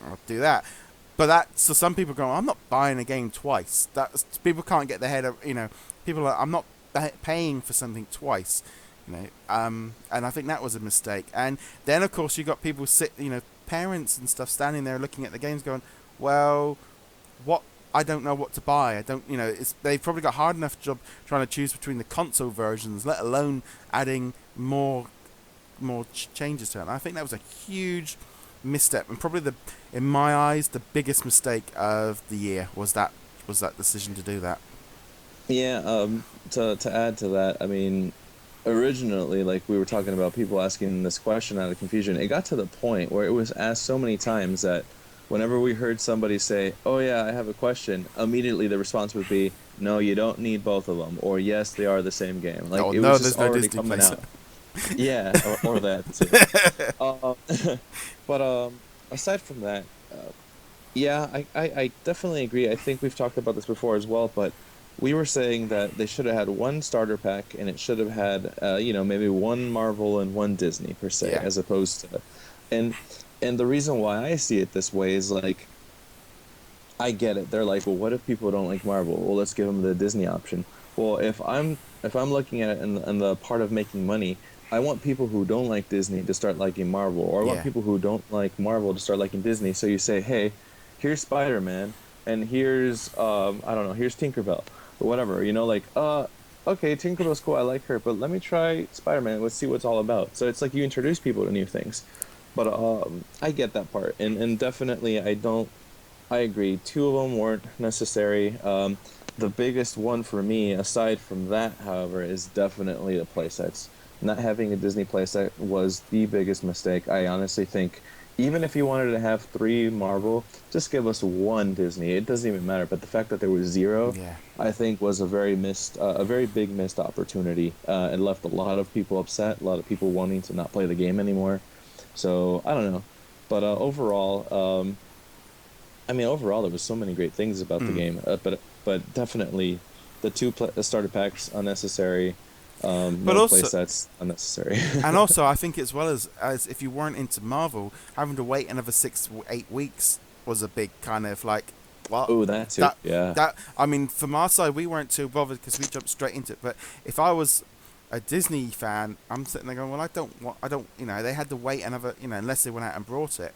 I'll do that. But so some people go, I'm not buying a game twice. People can't get their head. People are, I'm not paying for something twice. And I think that was a mistake. And then of course you got people parents and stuff standing there looking at the games, going, well, what? I don't know what to buy. I don't, they've probably got a hard enough job trying to choose between the console versions, let alone adding more changes to it. And I think that was a huge misstep, and probably in my eyes, the biggest mistake of the year was that decision to do that. Yeah. To add to that, I mean, originally, like we were talking about people asking this question out of confusion, it got to the point where it was asked so many times that whenever we heard somebody say, "Oh yeah, I have a question," immediately the response would be, "No, you don't need both of them," or "Yes, they are the same game." Like Oh it no, was just there's no already Disney coming place. out. Yeah, or that too. Uh, but aside from that, yeah, I definitely agree. I think we've talked about this before as well, but we were saying that they should have had one starter pack and it should have had, maybe one Marvel and one Disney per se, Yeah, as opposed to, and and the reason why I see it this way is like I get it. They're like, well, what if people don't like Marvel? Well, let's give them the Disney option. Well, if I'm looking at it in the part of making money, I want people who don't like Disney to start liking Marvel, or I want yeah, people who don't like Marvel to start liking Disney. So you say, hey, here's Spider-Man, and here's I don't know, here's Tinkerbell, or whatever. Okay, Tinkerbell's cool. I like her, but let me try Spider-Man. Let's see what it's all about. So it's like you introduce people to new things. But I get that part, and definitely I agree. Two of them weren't necessary. The biggest one for me, aside from that, however, is definitely the playsets. Not having a Disney playset was the biggest mistake. I honestly think, even if you wanted to have 3 Marvel, just give us one Disney. It doesn't even matter. But the fact that there was zero, yeah. I think, was a very big missed opportunity. It left a lot of people upset. A lot of people wanting to not play the game anymore. So I don't know, but overall, there was so many great things about the Mm. game, but definitely the starter packs unnecessary, But no play also, sets unnecessary. and also, I think as well as if you weren't into Marvel, having to wait another 6 or 8 weeks was a big kind of like, what? Oh, that too. That Yeah. that I mean, from our side, we weren't too bothered because we jumped straight into it. But if I was a Disney fan, I'm sitting there going, well, I don't, they had to wait another, unless they went out and brought it.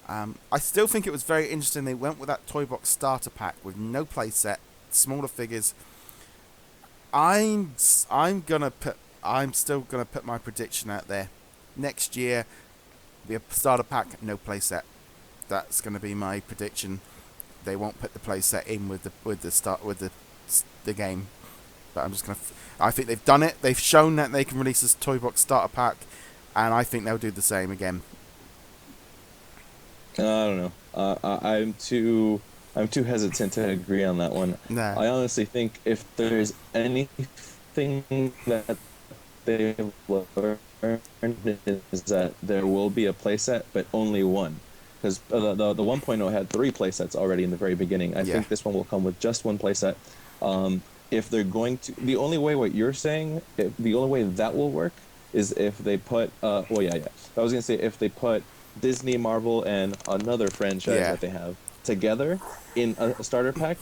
I still think it was very interesting. They went with that toy box starter pack with no playset, smaller figures. I'm I'm gonna put I'm still gonna put my prediction out there. Next year, be a starter pack, no playset. That's gonna be my prediction. They won't put the playset in with the game. But I'm just gonna. I think they've done it. They've shown that they can release this toy box starter pack, and I think they'll do the same again. I don't know. I'm too hesitant to agree on that one. Nah. I honestly think if there's anything that they've learned is that there will be a playset, but only one. because the 1.0 had 3 playsets already in the very beginning. I Yeah. think this one will come with just 1 playset. If they're going to, the only way what you're saying, the only way that will work is if they put, well, yeah. I was gonna say if they put Disney, Marvel, and another franchise that they have together in a starter pack,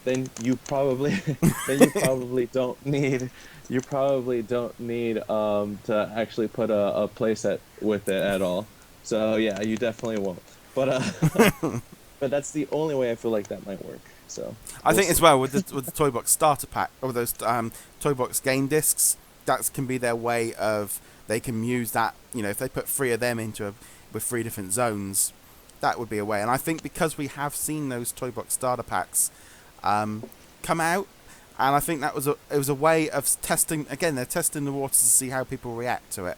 then you probably don't need to actually put a playset with it at all. So yeah, you definitely won't. But but that's the only way I feel like that might work. So I think as well with the Toy Box starter pack or those Toy Box game discs, that can be their way of they can use that. You know, if they put 3 of them with 3 different zones, that would be a way. And I think because we have seen those Toy Box starter packs come out, and I think it was a way of testing. Again, they're testing the waters to see how people react to it.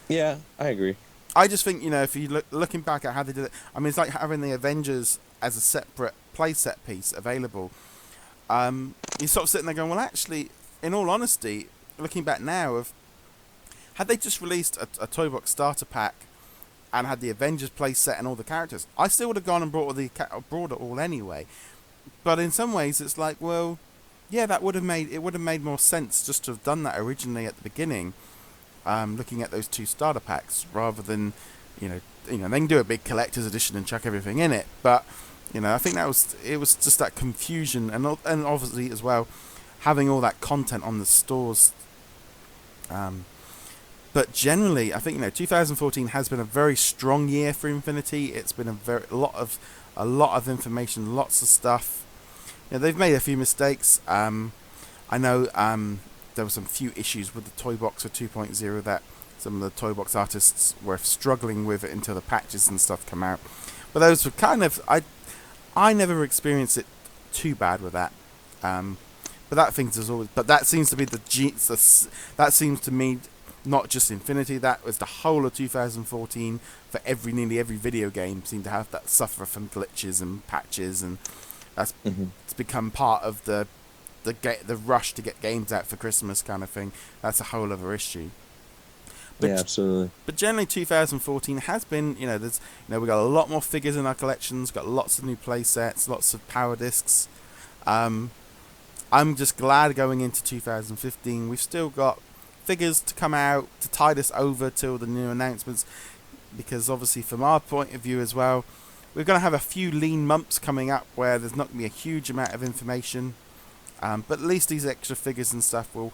yeah, I agree. I just think, you know, if you looking back at how they did it, I mean, it's like having the Avengers as a separate playset piece available. You're sort of sitting there going, well, actually, in all honesty, looking back now, had they just released a Toy Box starter pack and had the Avengers playset and all the characters, I still would have gone and brought it all anyway. But in some ways, it's like, well, yeah, it would have made more sense just to have done that originally at the beginning. Looking at those 2 starter packs rather than, you know, they can do a big collector's edition and chuck everything in it. But, you know, I think it was just that confusion and obviously as well having all that content on the stores. But generally, I think, you know, 2014 has been a very strong year for Infinity. It's been a lot of information, lots of stuff. You know, they've made a few mistakes. I know there were some few issues with the Toy Box for 2.0 that some of the Toy Box artists were struggling with it until the patches and stuff come out. But those were kind of I never experienced it too bad with that. But that seems to be that seems to me not just Infinity. That was the whole of 2014 for nearly every video game seemed to have that suffer from glitches and patches, and that's it's become part of the rush to get games out for Christmas kind of thing. That's a whole other issue. But, yeah, absolutely. But generally, 2014 has been, we got a lot more figures in our collections, got lots of new play sets, lots of power discs. I'm just glad going into 2015, we've still got figures to come out to tide us over till the new announcements, because obviously from our point of view as well, we're going to have a few lean months coming up where there's not going to be a huge amount of information. But at least these extra figures and stuff will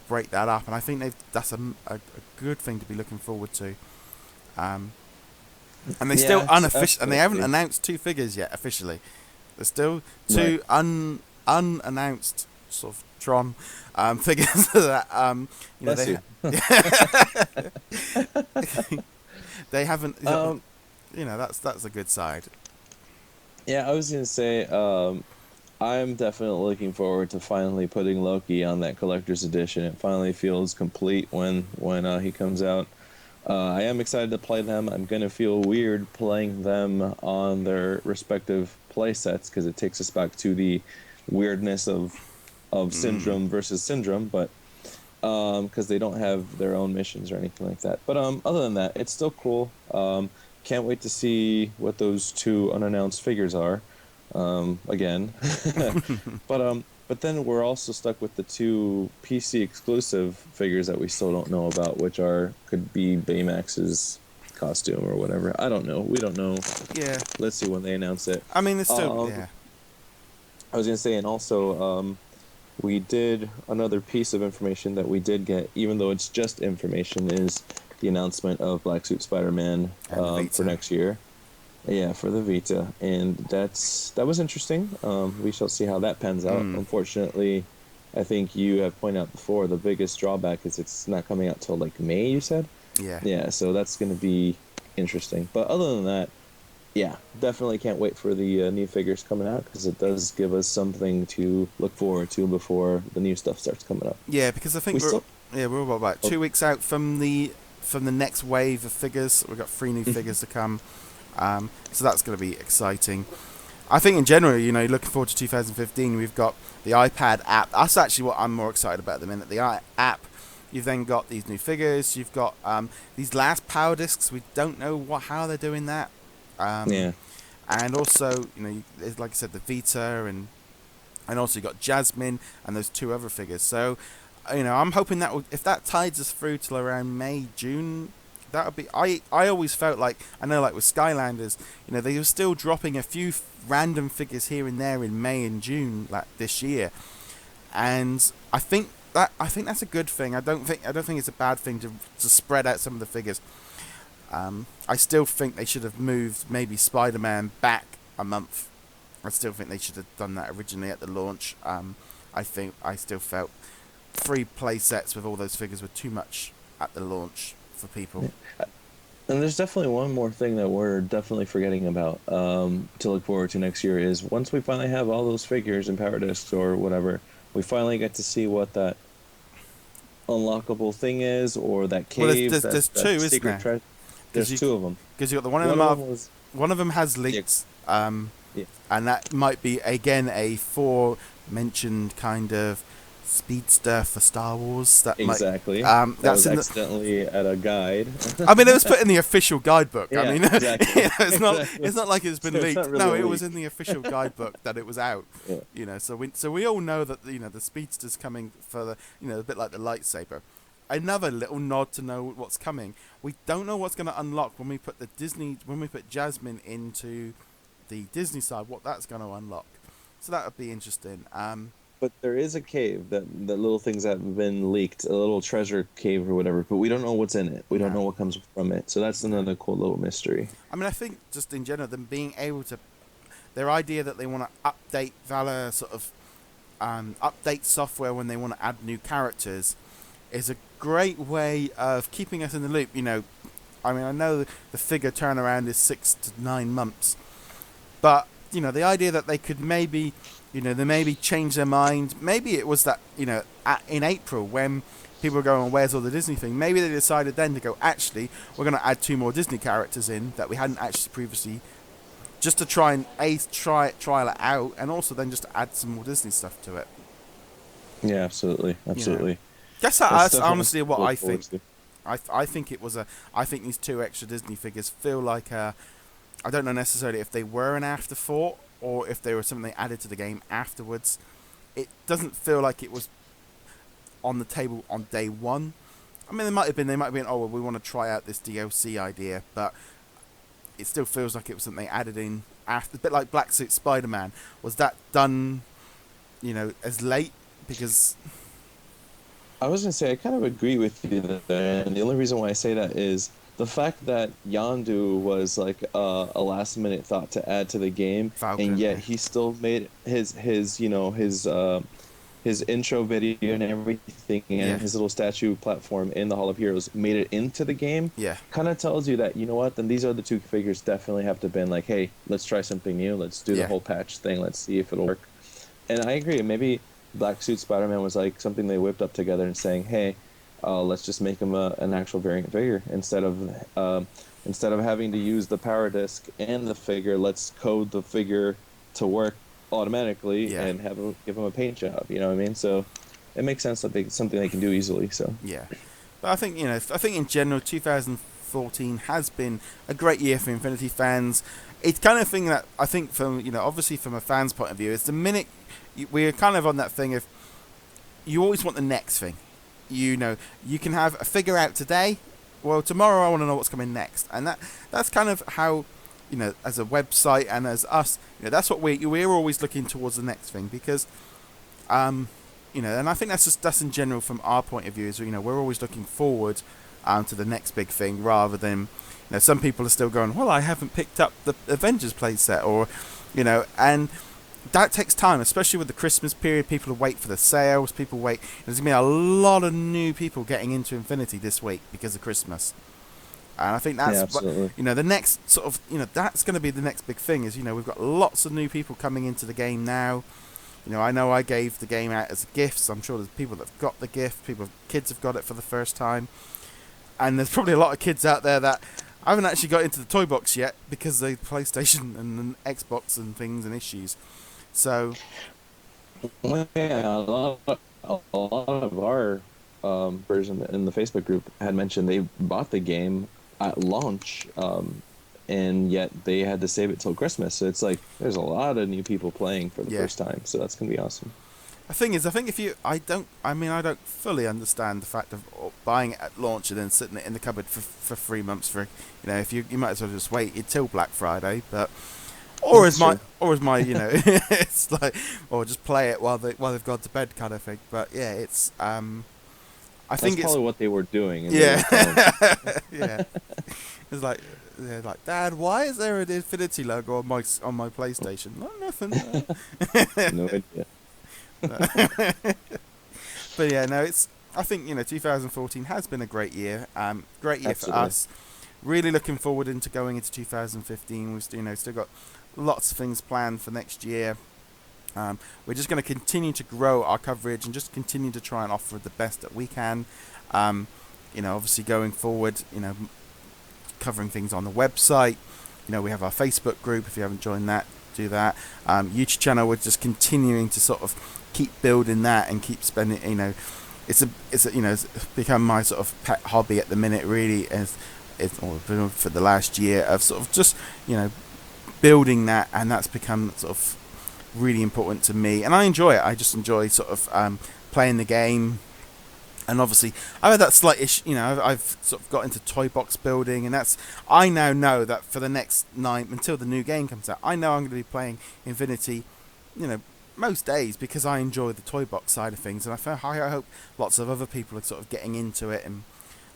break that up, and I think that's a good thing to be looking forward to. And they still unofficial, and they haven't announced 2 figures yet officially. There's still 2 unannounced sort of Tron figures that they haven't. That's a good side. Yeah, I was gonna say. I'm definitely looking forward to finally putting Loki on that collector's edition. It finally feels complete when he comes out. I am excited to play them. I'm going to feel weird playing them on their respective play sets because it takes us back to the weirdness of Syndrome versus Syndrome, but because they don't have their own missions or anything like that. But other than that, it's still cool. Can't wait to see what those 2 unannounced figures are. Again, but then we're also stuck with the 2 PC exclusive figures that we still don't know about, which could be Baymax's costume or whatever. I don't know. We don't know. Yeah. Let's see when they announce it. I mean, it's still I was gonna say, and also we did another piece of information that we did get, even though it's just information, is the announcement of Black Suit Spider-Man for next year. Yeah, for the Vita, and that was interesting. We shall see how that pans out. Unfortunately, I think you have pointed out before, the biggest drawback is it's not coming out till like May, you said? Yeah. Yeah, so that's going to be interesting. But other than that, yeah, definitely can't wait for the new figures coming out, because it does give us something to look forward to before the new stuff starts coming up. Yeah, because I think we're about 2 weeks out from the next wave of figures. We've got 3 new figures to come. So that's going to be exciting. I think in general, looking forward to 2015, we've got the iPad app. That's actually what I'm more excited about at the minute. The app. You've then got these new figures. You've got these last power discs. We don't know how they're doing that. Um, Yeah. and also, like I said, the Vita, and also you got Jasmine and those two other figures. So, I'm hoping that if that tides us through till around May, June, that would be. I always felt like, I know, like with Skylanders, they were still dropping a few random figures here and there in May and June, like this year, and I think that's a good thing. I don't think it's a bad thing to spread out some of the figures. I still think they should have moved maybe Spider-Man back a month. I still think they should have done that originally at the launch. I still felt 3 play sets with all those figures were too much at the launch for people. And there's definitely one more thing that we're definitely forgetting about to look forward to next year is once we finally have all those figures in Power Discs or whatever, we finally get to see what that unlockable thing is or that Well, cave. there's that two, isn't secret there? treasure. There's two of them. Because you got the one in the One of them was one of them has yeah, leaks, yeah, and that might be again a mentioned kind of speedster for Star Wars. exactly. That That's was in the. accidentally at a guide. I mean, it was put in the official guidebook. I Yeah, mean, exactly. it's not. Exactly. It's not like it's been So it's leaked. not really No, a it was leak. in the official guidebook that it was out. Yeah. So we all know that the speedster's coming for a bit like the lightsaber. Another little nod to know what's coming. We don't know what's going to unlock when we put Jasmine into the Disney side. What that's going to unlock. So that would be interesting. But there is a cave that little things that have been leaked, a little treasure cave or whatever, but we don't know what's in it. We don't know what comes from it. So that's another cool little mystery. I mean, I think just in general, them being able to, their idea that they want to update Valor sort of update software when they want to add new characters is a great way of keeping us in the loop. I mean, I know the figure turnaround is 6 to 9 months, but the idea that they could maybe, they maybe change their mind. Maybe it was that in April when people were going, "Where's all the Disney thing?" Maybe they decided then to go, actually, we're going to add 2 more Disney characters in that we hadn't actually previously, just to try and trial it out, and also then just to add some more Disney stuff to it. Yeah, absolutely. That's honestly what I think. To. I think it was I think these 2 extra Disney figures feel like I don't know necessarily if they were an afterthought or if they were something they added to the game afterwards. It doesn't feel like it was on the table on day one. I mean, they might have been, oh, well, we want to try out this DLC idea, but it still feels like it was something they added in after, a bit like Black Suit Spider-Man. Was that done, as late? Because I was going to say, I kind of agree with you there, and the only reason why I say that is the fact that Yondu was like a last minute thought to add to the game, Falcon, and yet he still made his intro video and everything, and his little statue platform in the Hall of Heroes made it into the game. Yeah, kind of tells you that, then these other 2 figures definitely have to have been like, hey, let's try something new, let's do the whole patch thing, let's see if it'll work. And I agree, maybe Black Suit Spider-Man was like something they whipped up together and saying, hey, let's just make him an actual variant figure instead of having to use the power disc and the figure. Let's code the figure to work automatically and give him a paint job. You know what I mean? So it makes sense that something they can do easily. So yeah, but I think in general, 2014 has been a great year for Infinity fans. It's kind of thing that I think from obviously from a fan's point of view, it's the minute we're kind of on that thing of you always want the next thing. You can have a figure out today. Well, tomorrow I want to know what's coming next, and that's kind of how, as a website and as us, that's what we're always looking towards the next thing because, and I think that's in general from our point of view is we're always looking forward, to the next big thing rather than, some people are still going, well, I haven't picked up the Avengers playset or, and that takes time, especially with the Christmas period. People wait for the sales. People wait. There's going to be a lot of new people getting into Infinity this week because of Christmas. And I think that's the next sort of, that's going to be the next big thing is, we've got lots of new people coming into the game now. I know I gave the game out as a gift, so I'm sure there's people that have got the gift. Kids have got it for the first time. And there's probably a lot of kids out there that I haven't actually got into the toy box yet because of the PlayStation and Xbox and things and issues. So, well, yeah, a lot of our version in the Facebook group had mentioned they bought the game at launch and yet they had to save it till Christmas. So it's like there's a lot of new people playing for the Yeah. first time. So that's gonna be awesome. The thing is, I think if you, I don't fully understand the fact of buying it at launch and then sitting it in the cupboard for 3 months. If you might as well just wait until Black Friday, but That's true. it's like, or just play it while they've gone to bed kind of thing. But yeah, I That's think it's probably what they were doing, and they yeah, were kind of yeah. It's like they're like, Dad, why is there an Infinity logo on my PlayStation? No, nothing. no idea. But yeah, no, I think 2014 has been a great year. Great year for Absolutely. us. Really looking forward into going into 2015. We've still got lots of things planned for next year. We're just going to continue to grow our coverage and just continue to try and offer the best that we can. Obviously going forward, covering things on the website. We have our Facebook group. If you haven't joined that, do that. YouTube channel. We're just continuing to sort of keep building that and keep spending. It's become my sort of pet hobby at the minute. Really, as it's been for the last year of sort of just building that, and that's become sort of really important to me, and I enjoy it. I just enjoy sort of playing the game. And obviously, I've had that slight issue. I've sort of got into toy box building, and I now know that for the next 9 until the new game comes out, I know I'm going to be playing Infinity, most days because I enjoy the toy box side of things, and I hope lots of other people are sort of getting into it. And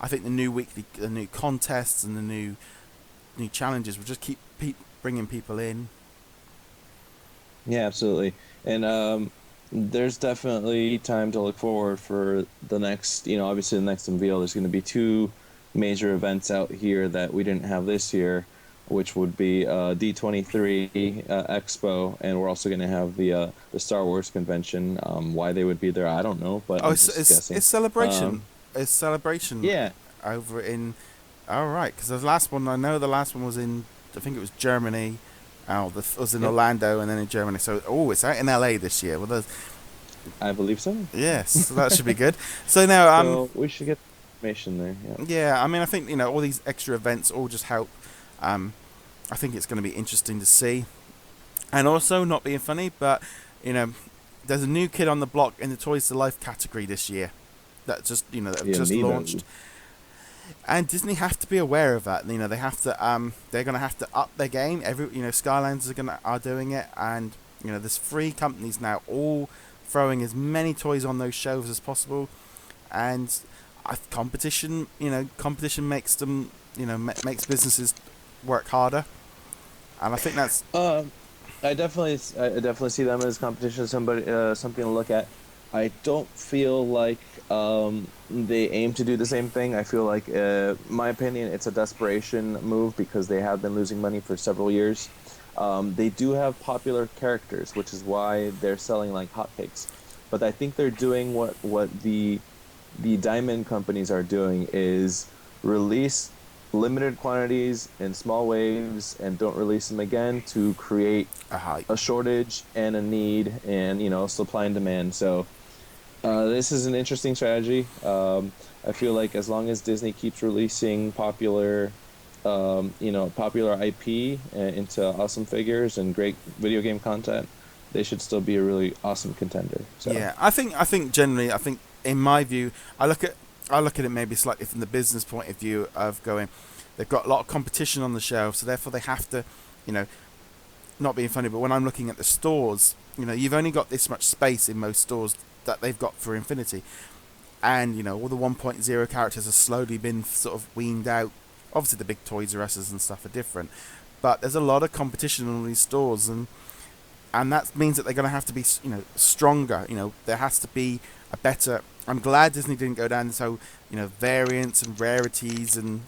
I think the new contests and the new challenges will just keep bringing people in. Yeah, absolutely. And there's definitely time to look forward for the next, obviously the next unveil. There's going to be two major events out here that we didn't have this year, which would be D23 Expo, and we're also going to have the Star Wars convention. Why they would be there, I don't know, but I'm just guessing. It's Celebration. It's Celebration. Yeah, Over in. All right, because the last one the last one was in. I think it was Germany. It was in yep, Orlando and then in Germany. So, it's out in LA this year. Well, I believe so. yes, so that should be good. So now, So we should get information there. Yeah. yeah, I mean, I think all these extra events all just help. I think it's going to be interesting to see, and also not being funny, but there's a new kid on the block in the Toys to Life category this year. That just that have Yeah, just Nemo. launched. And Disney have to be aware of that. They have to. They're going to have to up their game. Skylanders are doing it, and there's 3 companies now, all throwing as many toys on those shelves as possible. And competition, competition makes them, makes businesses work harder. And I think that's I definitely see them as competition, something to look at. I don't feel like they aim to do the same thing. I feel like, my opinion, it's a desperation move because they have been losing money for several years. They do have popular characters, which is why they're selling like hotcakes. But I think they're doing what the diamond companies are doing, is release limited quantities in small waves and don't release them again to create a hype. a shortage and a need, and supply and demand. So this is an interesting strategy. I feel like as long as Disney keeps releasing popular IP into awesome figures and great video game content, they should still be a really awesome contender. So. Yeah, I think generally, in my view, I look at it maybe slightly from the business point of view of going, they've got a lot of competition on the shelf, so therefore they have to, not being funny, but when I'm looking at the stores, you've only got this much space in most stores that they've got for Infinity, and all the 1.0 characters have slowly been sort of weaned out. Obviously, the big Toys R Us's and stuff are different, but there's a lot of competition in all these stores, and that means that they're going to have to be, stronger. There has to be a better. I'm glad Disney didn't go down this whole, variants and rarities, and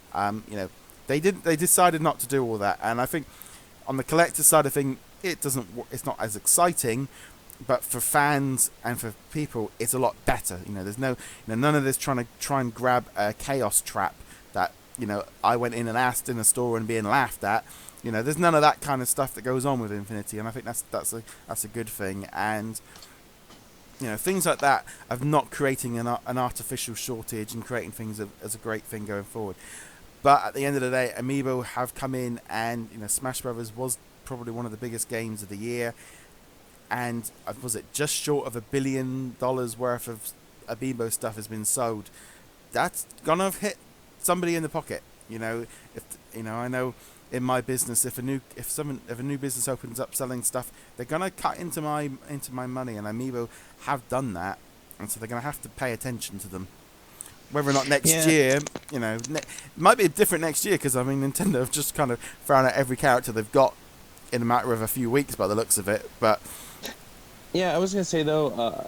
they decided not to do all that. And I think on the collector side of thing, it's not as exciting, but for fans and for people, it's a lot better. There's none of this trying and grab a chaos trap that I went in and asked in a store and being laughed at. There's none of that kind of stuff that goes on with Infinity, and I think that's a good thing. And things like that of not creating an artificial shortage and creating things as a great thing going forward. But at the end of the day, Amiibo have come in, and Smash Brothers was probably one of the biggest games of the year, and was it just short of $1 billion worth of Amiibo stuff has been sold. That's gonna have hit somebody in the pocket. If I know in my business, if a new business opens up selling stuff, they're gonna cut into my money, and Amiibo have done that, and so they're gonna have to pay attention to them. Whether or not next year, it might be different next year, because Nintendo have just kind of thrown out every character they've got in a matter of a few weeks by the looks of it. But yeah, I was gonna say though,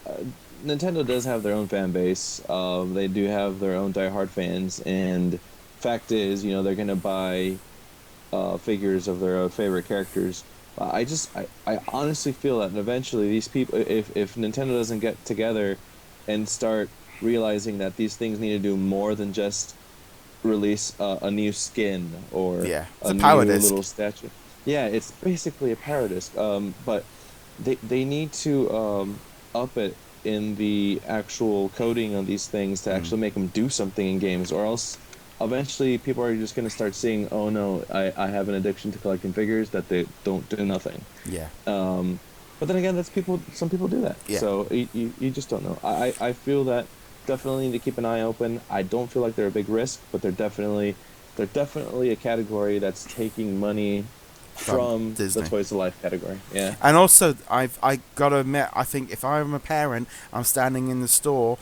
Nintendo does have their own fan base. They do have their own diehard fans, and fact is, they're gonna buy figures of their favorite characters. I honestly feel that eventually these people, if Nintendo doesn't get together and start realizing that these things need to do more than just release a new skin or a power disc. Little statue. Yeah, it's basically a power disc. But they need to up it in the actual coding of these things to actually make them do something in games, or else eventually people are just going to start seeing, oh no, I have an addiction to collecting figures that they don't do nothing. Yeah. But then again, some people do that. Yeah. So you just don't know. I feel that definitely need to keep an eye open. I don't feel like they're a big risk, but they're definitely a category that's taking money from Disney. the Toys to Life category. Yeah. And also, I gotta admit, I think if I'm a parent, I'm standing in the store,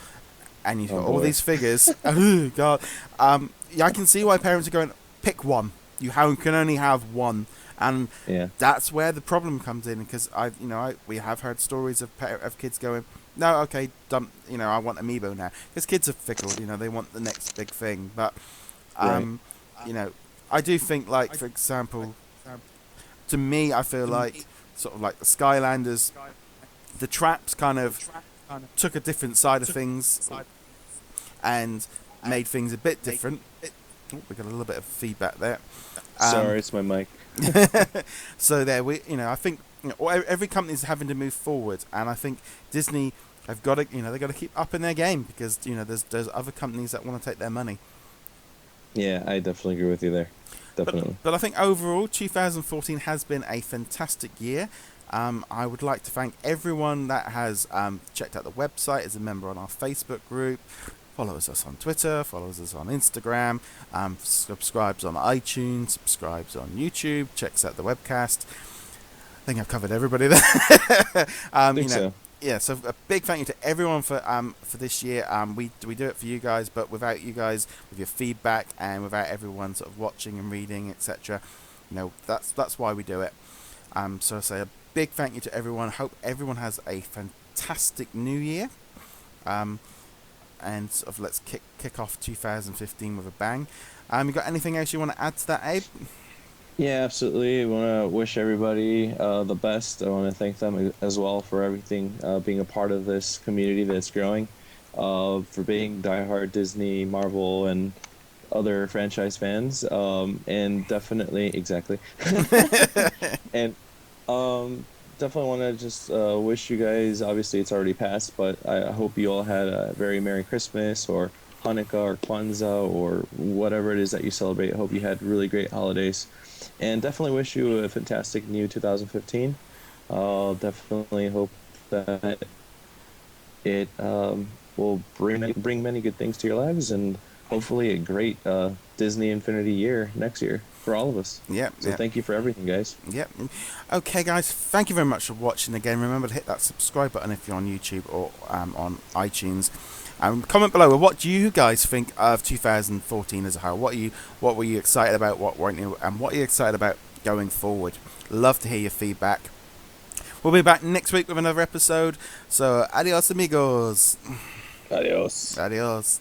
and you've got all these figures. Oh God. I can see why parents are going, pick one. You can only have one, and that's where the problem comes in. Because we have heard stories of kids going, no, okay, dump. I want Amiibo now, because kids are fickle. They want the next big thing. But I do think, like, for example, to me, I feel like sort of like the Skylanders, the Traps kind of took a different side of things and made things a bit different. Oh, we got a little bit of feedback there. Sorry, it's my mic. So there, I think every company's having to move forward, and I think Disney have got to, they've got to keep up in their game, because there's other companies that want to take their money. Yeah, I definitely agree with you there. Definitely. But I think overall, 2014 has been a fantastic year. I would like to thank everyone that has checked out the website, is a member on our Facebook group, follows us on Twitter, follows us on Instagram, subscribes on iTunes, subscribes on YouTube, checks out the webcast. I think I've covered everybody there. I think so. Yeah, so a big thank you to everyone for this year. We do it for you guys, but without you guys, with your feedback, and without everyone sort of watching and reading, etc., that's why we do it. So I say a big thank you to everyone. Hope everyone has a fantastic new year. And sort of let's kick off 2015 with a bang. You got anything else you want to add to that, Abe? Yeah, absolutely. I want to wish everybody the best. I want to thank them as well for everything, being a part of this community that's growing, for being diehard Disney, Marvel, and other franchise fans, and definitely, exactly. And definitely want to just wish you guys, obviously it's already passed, but I hope you all had a very Merry Christmas, or Hanukkah, or Kwanzaa, or whatever it is that you celebrate. I hope you had really great holidays. And definitely wish you a fantastic new 2015. Definitely hope that it will bring many good things to your lives, and hopefully a great Disney Infinity year next year for all of us. So thank you for everything, guys. Okay, guys, thank you very much for watching again. Remember to hit that subscribe button if you're on YouTube or on iTunes. Comment below. What do you guys think of 2014 as a whole? What were you excited about? What weren't you? And what are you excited about going forward? Love to hear your feedback. We'll be back next week with another episode. So adios, amigos. Adios. Adios.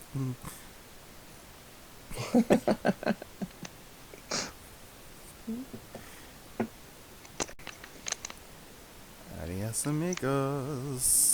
Adios, amigos.